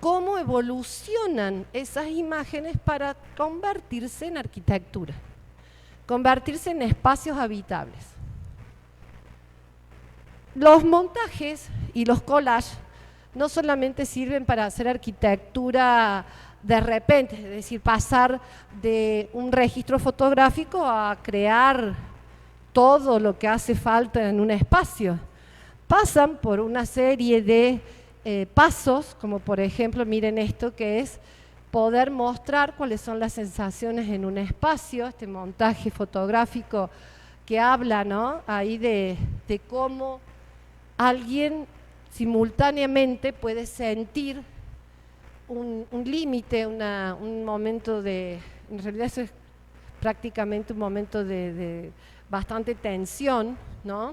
cómo evolucionan esas imágenes para convertirse en arquitectura, convertirse en espacios habitables. Los montajes y los collages no solamente sirven para hacer arquitectura de repente, es decir, pasar de un registro fotográfico a crear todo lo que hace falta en un espacio. Pasan por una serie de pasos, como por ejemplo, miren esto que es poder mostrar cuáles son las sensaciones en un espacio, este montaje fotográfico que habla, ¿no?, ahí de cómo alguien simultáneamente puede sentir un límite, un momento de, en realidad eso es prácticamente un momento de bastante tensión, ¿no?,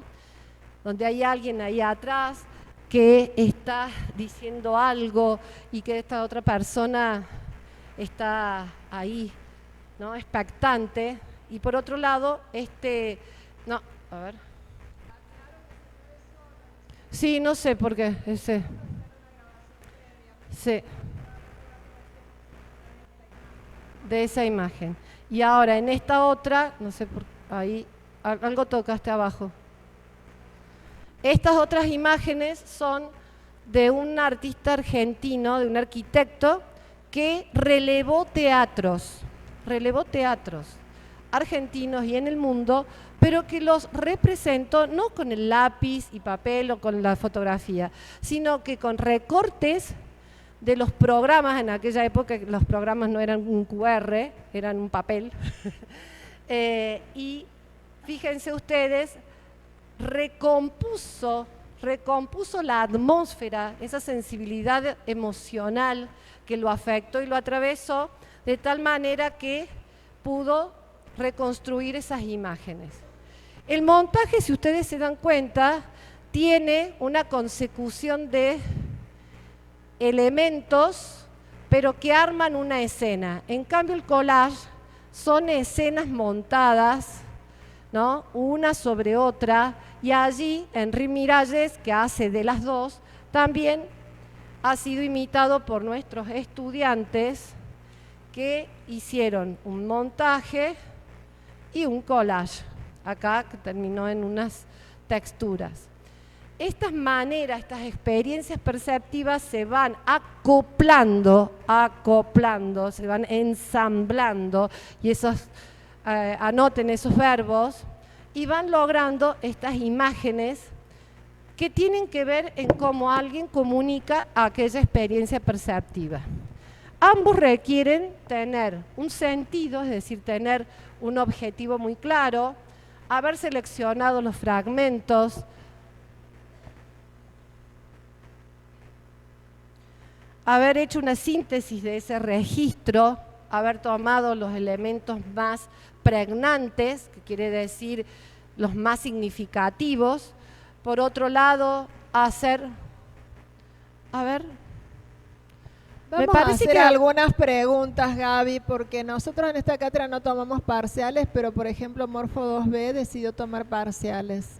donde hay alguien ahí atrás que está diciendo algo y que esta otra persona está ahí, ¿no?, expectante. Y por otro lado, no, a ver. Sí, no sé por qué, sí, de esa imagen. Y ahora en esta otra, no sé por ahí, algo tocaste abajo. Estas otras imágenes son de un artista argentino, de un arquitecto que relevó teatros argentinos y en el mundo, pero que los representó no con el lápiz y papel o con la fotografía, sino que con recortes de los programas. En aquella época los programas no eran un QR, eran un papel. Y fíjense ustedes, recompuso la atmósfera, esa sensibilidad emocional que lo afectó y lo atravesó, de tal manera que pudo reconstruir esas imágenes. El montaje, si ustedes se dan cuenta, tiene una consecución de elementos, pero que arman una escena. En cambio, el collage son escenas montadas, ¿no?, una sobre otra, y allí Henri Miralles, que hace de las dos, también ha sido imitado por nuestros estudiantes que hicieron un montaje y un collage, acá que terminó en unas texturas. Estas maneras, estas experiencias perceptivas se van acoplando, se van ensamblando, y anoten esos verbos, y van logrando estas imágenes que tienen que ver en cómo alguien comunica aquella experiencia perceptiva. Ambos requieren tener un sentido, es decir, tener un objetivo muy claro, haber seleccionado los fragmentos, haber hecho una síntesis de ese registro, haber tomado los elementos más pregnantes, que quiere decir los más significativos. Por otro lado, hacer, a ver, me Vamos a parece hacer que algunas preguntas, Gaby, porque nosotros en esta cátedra no tomamos parciales, pero por ejemplo Morfo 2B decidió tomar parciales.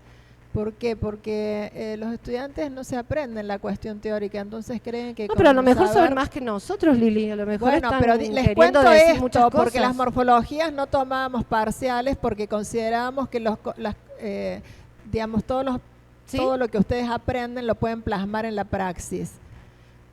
¿Por qué? Porque los estudiantes no se aprenden la cuestión teórica, entonces creen que no, pero a lo con mejor saber- saben más que nosotros, Lili, a lo mejor Bueno, están pero les queriendo cuento decir muchas esto, cosas. porque las morfologías no tomábamos parciales porque considerábamos que digamos, ¿Sí? todo lo que ustedes aprenden lo pueden plasmar en la praxis.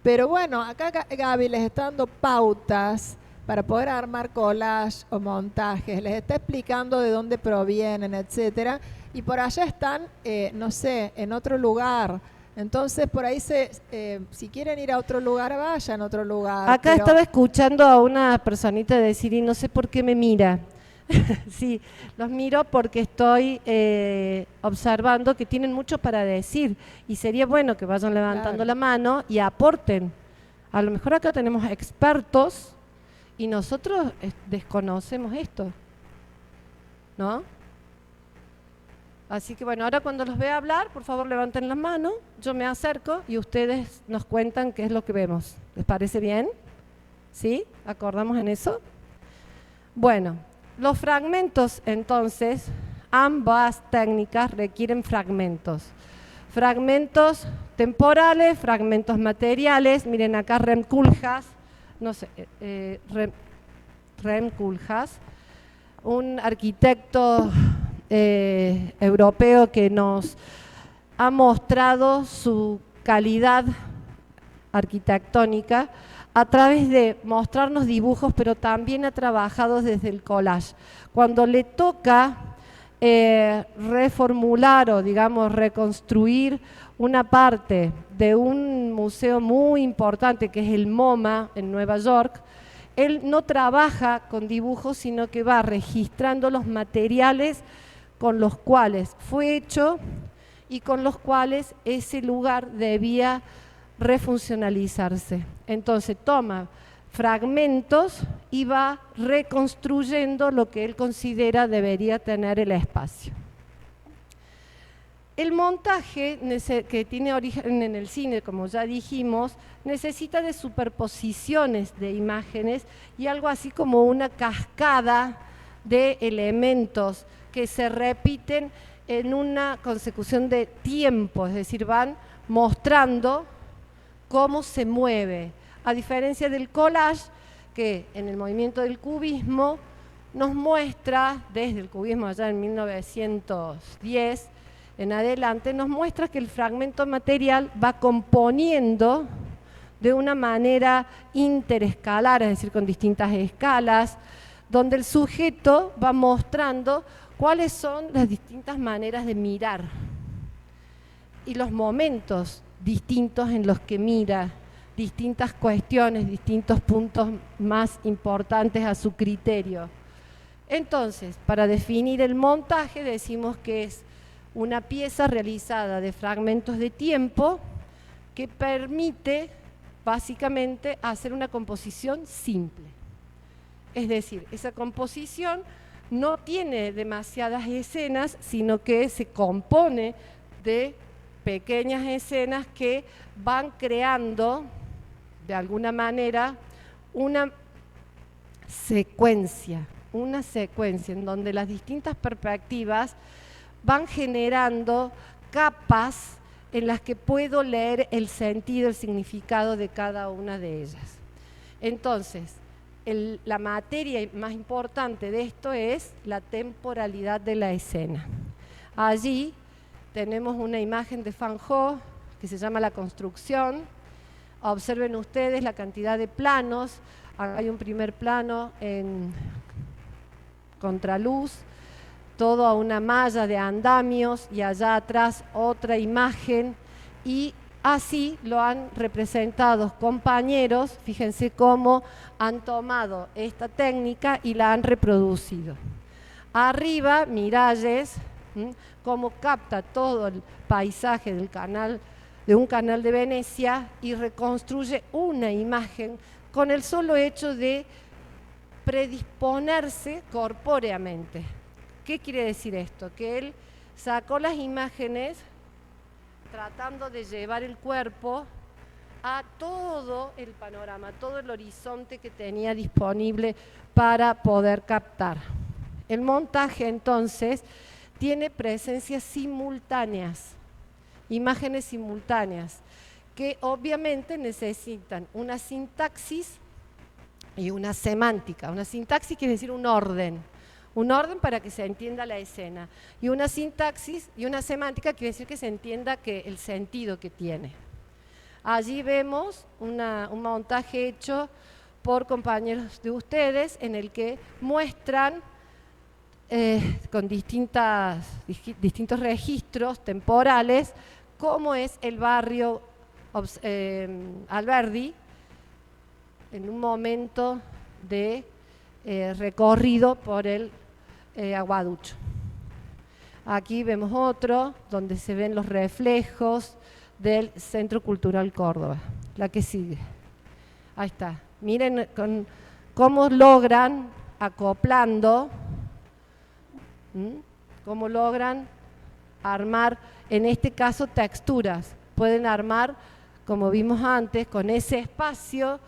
Pero bueno, acá Gaby les está dando pautas para poder armar collage o montajes, les está explicando de dónde provienen, etcétera, y por allá están, no sé, en otro lugar. Entonces, por ahí, si quieren ir a otro lugar, vayan a otro lugar. Acá pero- estaba escuchando a una personita decir, y no sé por qué me mira. Sí, los miro porque estoy observando que tienen mucho para decir y sería bueno que vayan levantando Claro. la mano y aporten. A lo mejor acá tenemos expertos y nosotros desconocemos esto, ¿no? Así que bueno, ahora cuando los vea hablar, por favor levanten la mano, yo me acerco y ustedes nos cuentan qué es lo que vemos. ¿Les parece bien? ¿Sí? ¿Acordamos en eso? Bueno, los fragmentos entonces, ambas técnicas requieren fragmentos. Fragmentos temporales, fragmentos materiales. Miren acá Rem Koolhaas, no sé, Rem Koolhaas, un arquitecto europeo que nos ha mostrado su calidad arquitectónica a través de mostrarnos dibujos, pero también ha trabajado desde el collage. Cuando le toca reformular o, digamos, reconstruir una parte de un museo muy importante que es el MoMA en Nueva York, él no trabaja con dibujos, sino que va registrando los materiales con los cuales fue hecho y con los cuales ese lugar debía refuncionalizarse. Entonces toma fragmentos y va reconstruyendo lo que él considera debería tener el espacio. El montaje que tiene origen en el cine, como ya dijimos, necesita de superposiciones de imágenes y algo así como una cascada de elementos que se repiten en una consecución de tiempo, es decir, van mostrando cómo se mueve, a diferencia del collage, que en el movimiento del cubismo nos muestra, desde el cubismo allá en 1910 en adelante, nos muestra que el fragmento material va componiendo de una manera interescalar, es decir, con distintas escalas, donde el sujeto va mostrando cuáles son las distintas maneras de mirar y los momentos distintos en los que mira, distintas cuestiones, distintos puntos más importantes a su criterio. Entonces, para definir el montaje decimos que es una pieza realizada de fragmentos de tiempo que permite básicamente hacer una composición simple. Es decir, esa composición no tiene demasiadas escenas, sino que se compone de pequeñas escenas que van creando, de alguna manera, una secuencia en donde las distintas perspectivas van generando capas en las que puedo leer el sentido, el significado de cada una de ellas. Entonces, la materia más importante de esto es la temporalidad de la escena. Allí tenemos una imagen de Van Gogh que se llama La Construcción. Observen ustedes la cantidad de planos. Acá hay un primer plano en contraluz, todo a una malla de andamios y allá atrás otra imagen, y así lo han representado compañeros. Fíjense cómo han tomado esta técnica y la han reproducido. Arriba, Miralles, cómo capta todo el paisaje del canal, de un canal de Venecia, y reconstruye una imagen con el solo hecho de predisponerse corpóreamente. ¿Qué quiere decir esto? Que él sacó las imágenes tratando de llevar el cuerpo a todo el panorama, todo el horizonte que tenía disponible para poder captar. El montaje, entonces, tiene presencias simultáneas, imágenes simultáneas, que obviamente necesitan una sintaxis y una semántica. Una sintaxis quiere decir un orden para que se entienda la escena, y una sintaxis y una semántica quiere decir que se entienda el sentido que tiene. Allí vemos un montaje hecho por compañeros de ustedes en el que muestran con distintos registros temporales cómo es el barrio Alberdi en un momento de recorrido por el Aguaducho. Aquí vemos otro donde se ven los reflejos del Centro Cultural Córdoba. La que sigue. Ahí está. Miren cómo logran acoplando, cómo logran armar, en este caso, texturas. Pueden armar, como vimos antes, con ese espacio,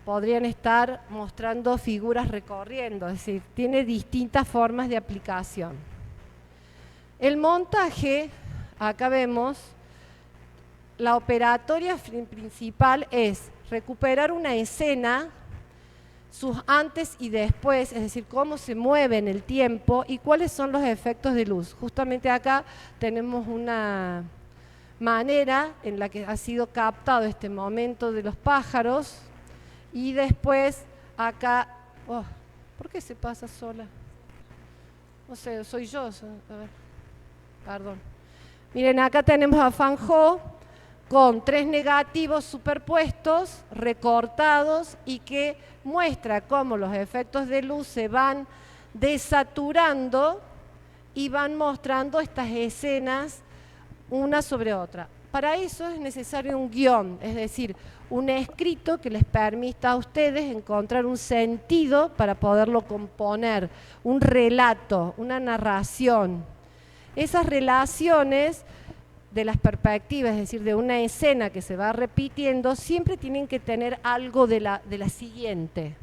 podrían estar mostrando figuras recorriendo, es decir, tiene distintas formas de aplicación. El montaje, acá vemos, la operatoria principal es recuperar una escena, sus antes y después, es decir, cómo se mueve en el tiempo y cuáles son los efectos de luz. Justamente acá tenemos una manera en la que ha sido captado este momento de los pájaros, y después acá, ¿por qué se pasa sola? No sé, soy yo, a ver, perdón. Miren, acá tenemos a Van Gogh con 3 negativos superpuestos, recortados, y que muestra cómo los efectos de luz se van desaturando y van mostrando estas escenas una sobre otra. Para eso es necesario un guión, es decir, un escrito que les permita a ustedes encontrar un sentido para poderlo componer, un relato, una narración. Esas relaciones de las perspectivas, es decir, de una escena que se va repitiendo, siempre tienen que tener algo de la siguiente.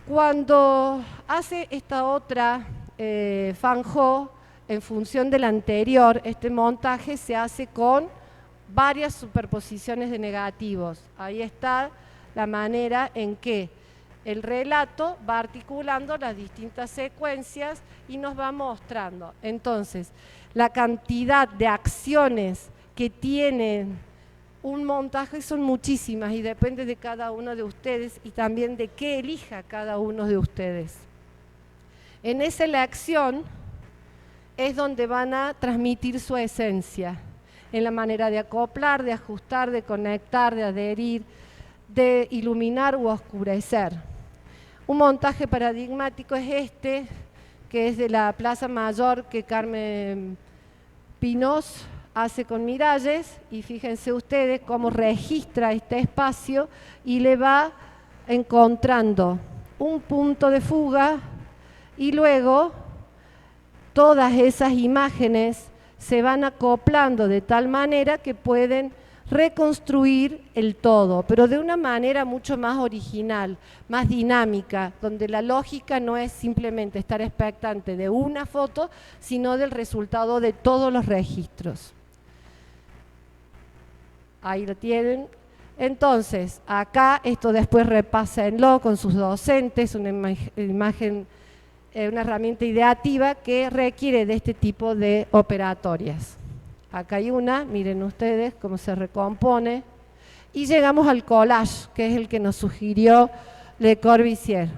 Cuando hace esta otra Van Gogh, en función del anterior, este montaje se hace con varias superposiciones de negativos. Ahí está la manera en que el relato va articulando las distintas secuencias y nos va mostrando. Entonces, la cantidad de acciones que tiene un montaje son muchísimas y depende de cada uno de ustedes y también de qué elija cada uno de ustedes. En esa elección es donde van a transmitir su esencia, en la manera de acoplar, de ajustar, de conectar, de adherir, de iluminar u oscurecer. Un montaje paradigmático es este, que es de la Plaza Mayor que Carmen Pinós hace con Miralles, y fíjense ustedes cómo registra este espacio y le va encontrando un punto de fuga y luego todas esas imágenes se van acoplando de tal manera que pueden reconstruir el todo, pero de una manera mucho más original, más dinámica, donde la lógica no es simplemente estar expectante de una foto, sino del resultado de todos los registros. Ahí lo tienen. Entonces, acá esto después repásenlo con sus docentes, una imagen, una herramienta ideativa que requiere de este tipo de operatorias. Acá hay una, miren ustedes cómo se recompone, y llegamos al collage, que es el que nos sugirió Le Corbusier.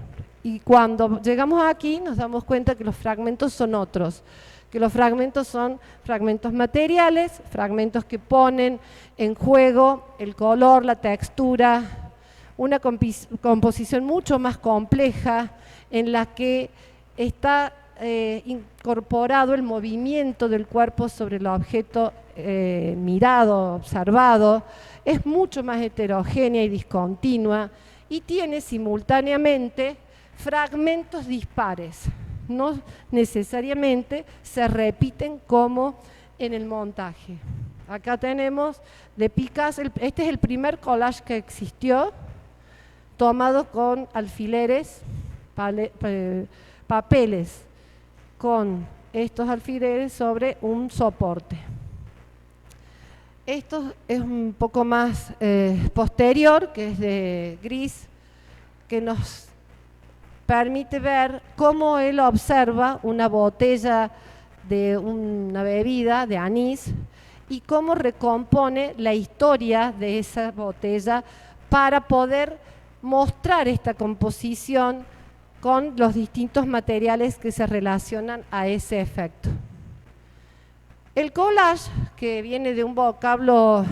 Y cuando llegamos aquí nos damos cuenta que los fragmentos son otros, que los fragmentos son fragmentos materiales, fragmentos que ponen en juego el color, la textura, una composición mucho más compleja en la que está incorporado el movimiento del cuerpo sobre el objeto mirado, observado, es mucho más heterogénea y discontinua y tiene simultáneamente fragmentos dispares. No necesariamente se repiten como en el montaje. Acá tenemos de Picasso, este es el primer collage que existió, tomado con alfileres, papeles con estos alfileres sobre un soporte. Esto es un poco más posterior, que es de Gris, que nos permite ver cómo él observa una botella de una bebida de anís y cómo recompone la historia de esa botella para poder mostrar esta composición con los distintos materiales que se relacionan a ese efecto. El collage, que viene de un vocablo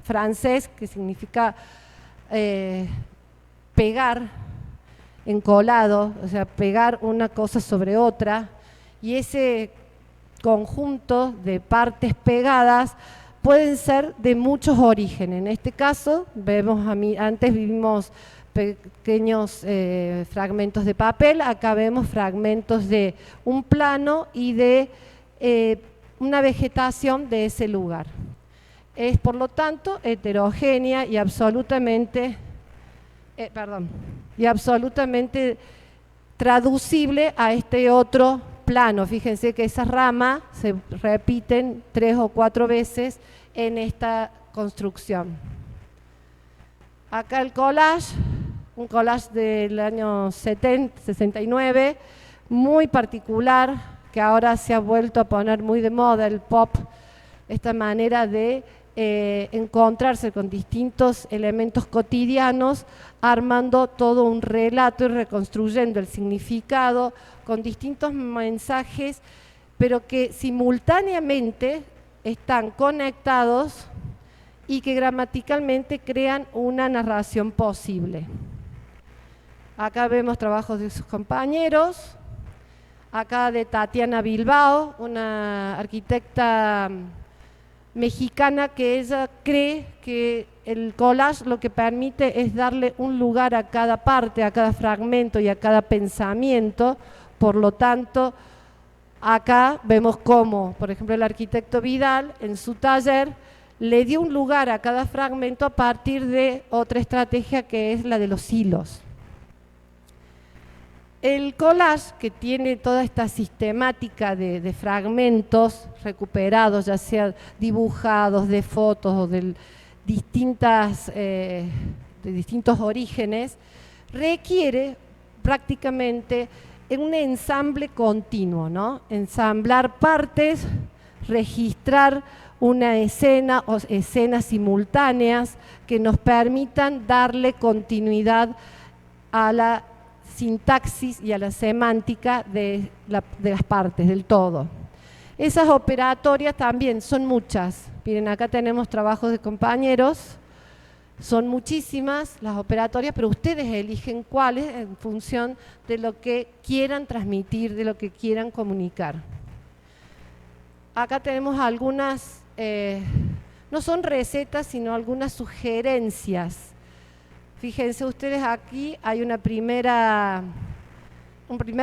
francés que significa pegar, encolado, o sea, pegar una cosa sobre otra, y ese conjunto de partes pegadas pueden ser de muchos orígenes. En este caso, antes vimos pequeños fragmentos de papel, acá vemos fragmentos de un plano y de una vegetación de ese lugar. Es, por lo tanto, heterogénea y absolutamente traducible a este otro plano. Fíjense que esas ramas se repiten 3 o 4 veces en esta construcción. Acá el collage, un collage del año 69, muy particular, que ahora se ha vuelto a poner muy de moda, el pop, esta manera de encontrarse con distintos elementos cotidianos, armando todo un relato y reconstruyendo el significado con distintos mensajes, pero que simultáneamente están conectados y que gramaticalmente crean una narración posible. Acá vemos trabajos de sus compañeros, acá de Tatiana Bilbao, una arquitecta mexicana, que ella cree que el collage lo que permite es darle un lugar a cada parte, a cada fragmento y a cada pensamiento. Por lo tanto, acá vemos cómo, por ejemplo, el arquitecto Vidal en su taller le dio un lugar a cada fragmento a partir de otra estrategia, que es la de los hilos. El collage, que tiene toda esta sistemática de fragmentos recuperados, ya sea dibujados, de fotos o de distintos orígenes, requiere prácticamente un ensamble continuo, ¿no? Ensamblar partes, registrar una escena o escenas simultáneas que nos permitan darle continuidad a la sintaxis y a la semántica de las partes, del todo. Esas operatorias también son muchas. Miren, acá tenemos trabajos de compañeros, son muchísimas las operatorias, pero ustedes eligen cuáles en función de lo que quieran transmitir, de lo que quieran comunicar. Acá tenemos algunas, no son recetas, sino algunas sugerencias. Fíjense ustedes, aquí hay un primer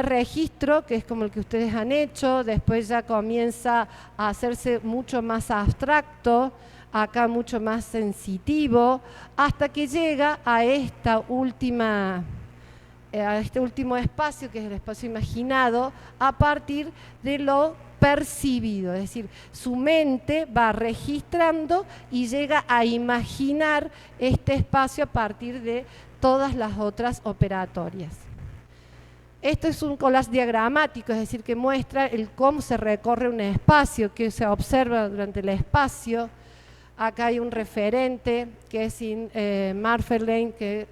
registro, que es como el que ustedes han hecho, después ya comienza a hacerse mucho más abstracto, acá mucho más sensitivo, hasta que llega a este último espacio, que es el espacio imaginado, a partir de lo percibido, es decir, su mente va registrando y llega a imaginar este espacio a partir de todas las otras operatorias. Esto es un collage diagramático, es decir, que muestra cómo se recorre un espacio, que se observa durante el espacio. Acá hay un referente que es Marferlein, que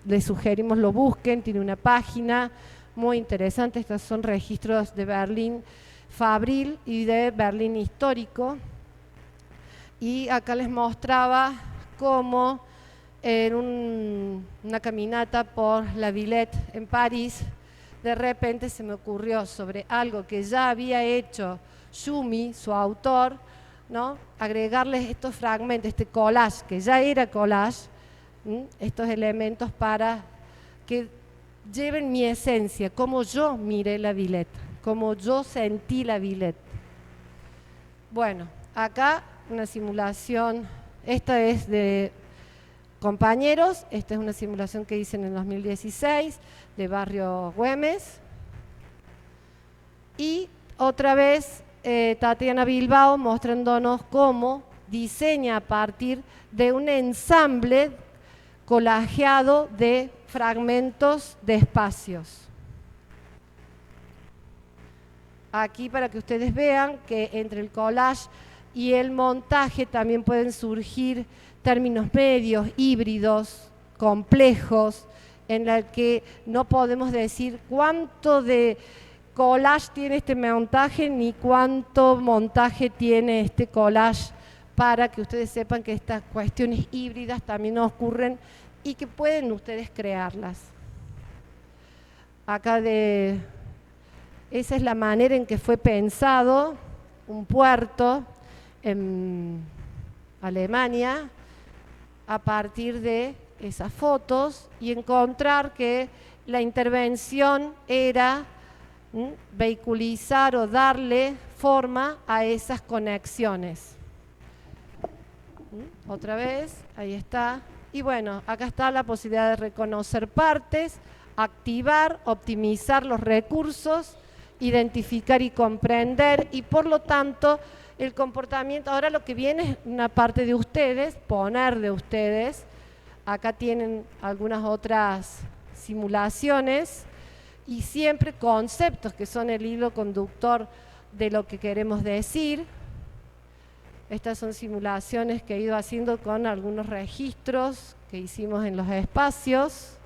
les sugerimos lo busquen, tiene una página muy interesante. Estos son registros de Berlín Fabril y de Berlín Histórico. Y acá les mostraba cómo en una caminata por la Villette en París, de repente se me ocurrió, sobre algo que ya había hecho Schumi, su autor, ¿no?, agregarles estos fragmentos, este collage, que ya era collage, estos elementos para que lleven mi esencia, cómo yo miré la Villette, cómo yo sentí la Villette. Bueno, acá una simulación, esta es de compañeros, esta es una simulación que hice en el 2016 de Barrio Güemes. Y otra vez Tatiana Bilbao mostrándonos cómo diseña a partir de un ensamble colajeado de fragmentos de espacios. Aquí para que ustedes vean que entre el collage y el montaje también pueden surgir términos medios, híbridos, complejos, en el que no podemos decir cuánto de collage tiene este montaje ni cuánto montaje tiene este collage, para que ustedes sepan que estas cuestiones híbridas también ocurren y que pueden ustedes crearlas. Acá esa es la manera en que fue pensado un puerto en Alemania a partir de esas fotos y encontrar que la intervención era vehiculizar o darle forma a esas conexiones. Otra vez, ahí está. Y bueno, acá está la posibilidad de reconocer partes, activar, optimizar los recursos, identificar y comprender, y por lo tanto el comportamiento, ahora lo que viene es una parte de ustedes, poner de ustedes. Acá tienen algunas otras simulaciones y siempre conceptos que son el hilo conductor de lo que queremos decir. Estas son simulaciones que he ido haciendo con algunos registros que hicimos en los espacios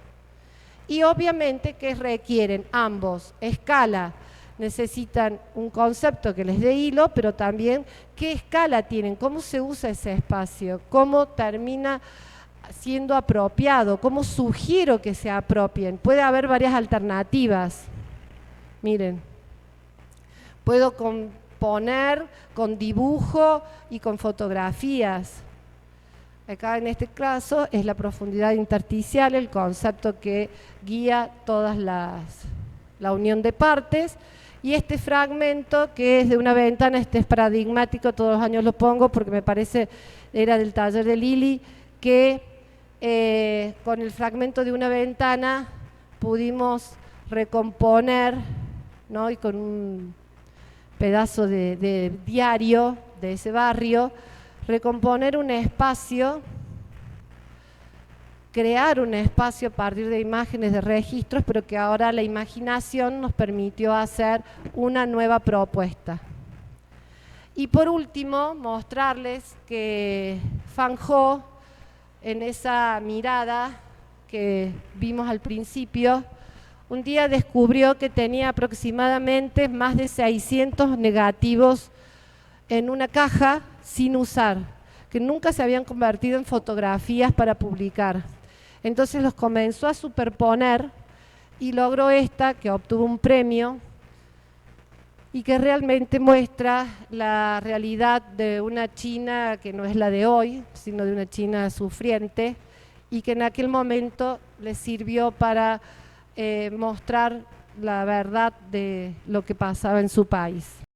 y obviamente que requieren ambos escala. Necesitan un concepto que les dé hilo, pero también qué escala tienen, cómo se usa ese espacio, cómo termina siendo apropiado, cómo sugiero que se apropien. Puede haber varias alternativas. Miren, puedo componer con dibujo y con fotografías. Acá en este caso es la profundidad intersticial, el concepto que guía todas la unión de partes. Y este fragmento que es de una ventana, este es paradigmático, todos los años lo pongo porque me parece, era del taller de Lili, que con el fragmento de una ventana pudimos recomponer, ¿no? Y con un pedazo de diario de ese barrio, recomponer un espacio, crear un espacio a partir de imágenes de registros, pero que ahora la imaginación nos permitió hacer una nueva propuesta. Y por último, mostrarles que Van Gogh, en esa mirada que vimos al principio, un día descubrió que tenía aproximadamente más de 600 negativos en una caja sin usar, que nunca se habían convertido en fotografías para publicar. Entonces los comenzó a superponer y logró esta, que obtuvo un premio y que realmente muestra la realidad de una China que no es la de hoy, sino de una China sufriente, y que en aquel momento le sirvió para mostrar la verdad de lo que pasaba en su país.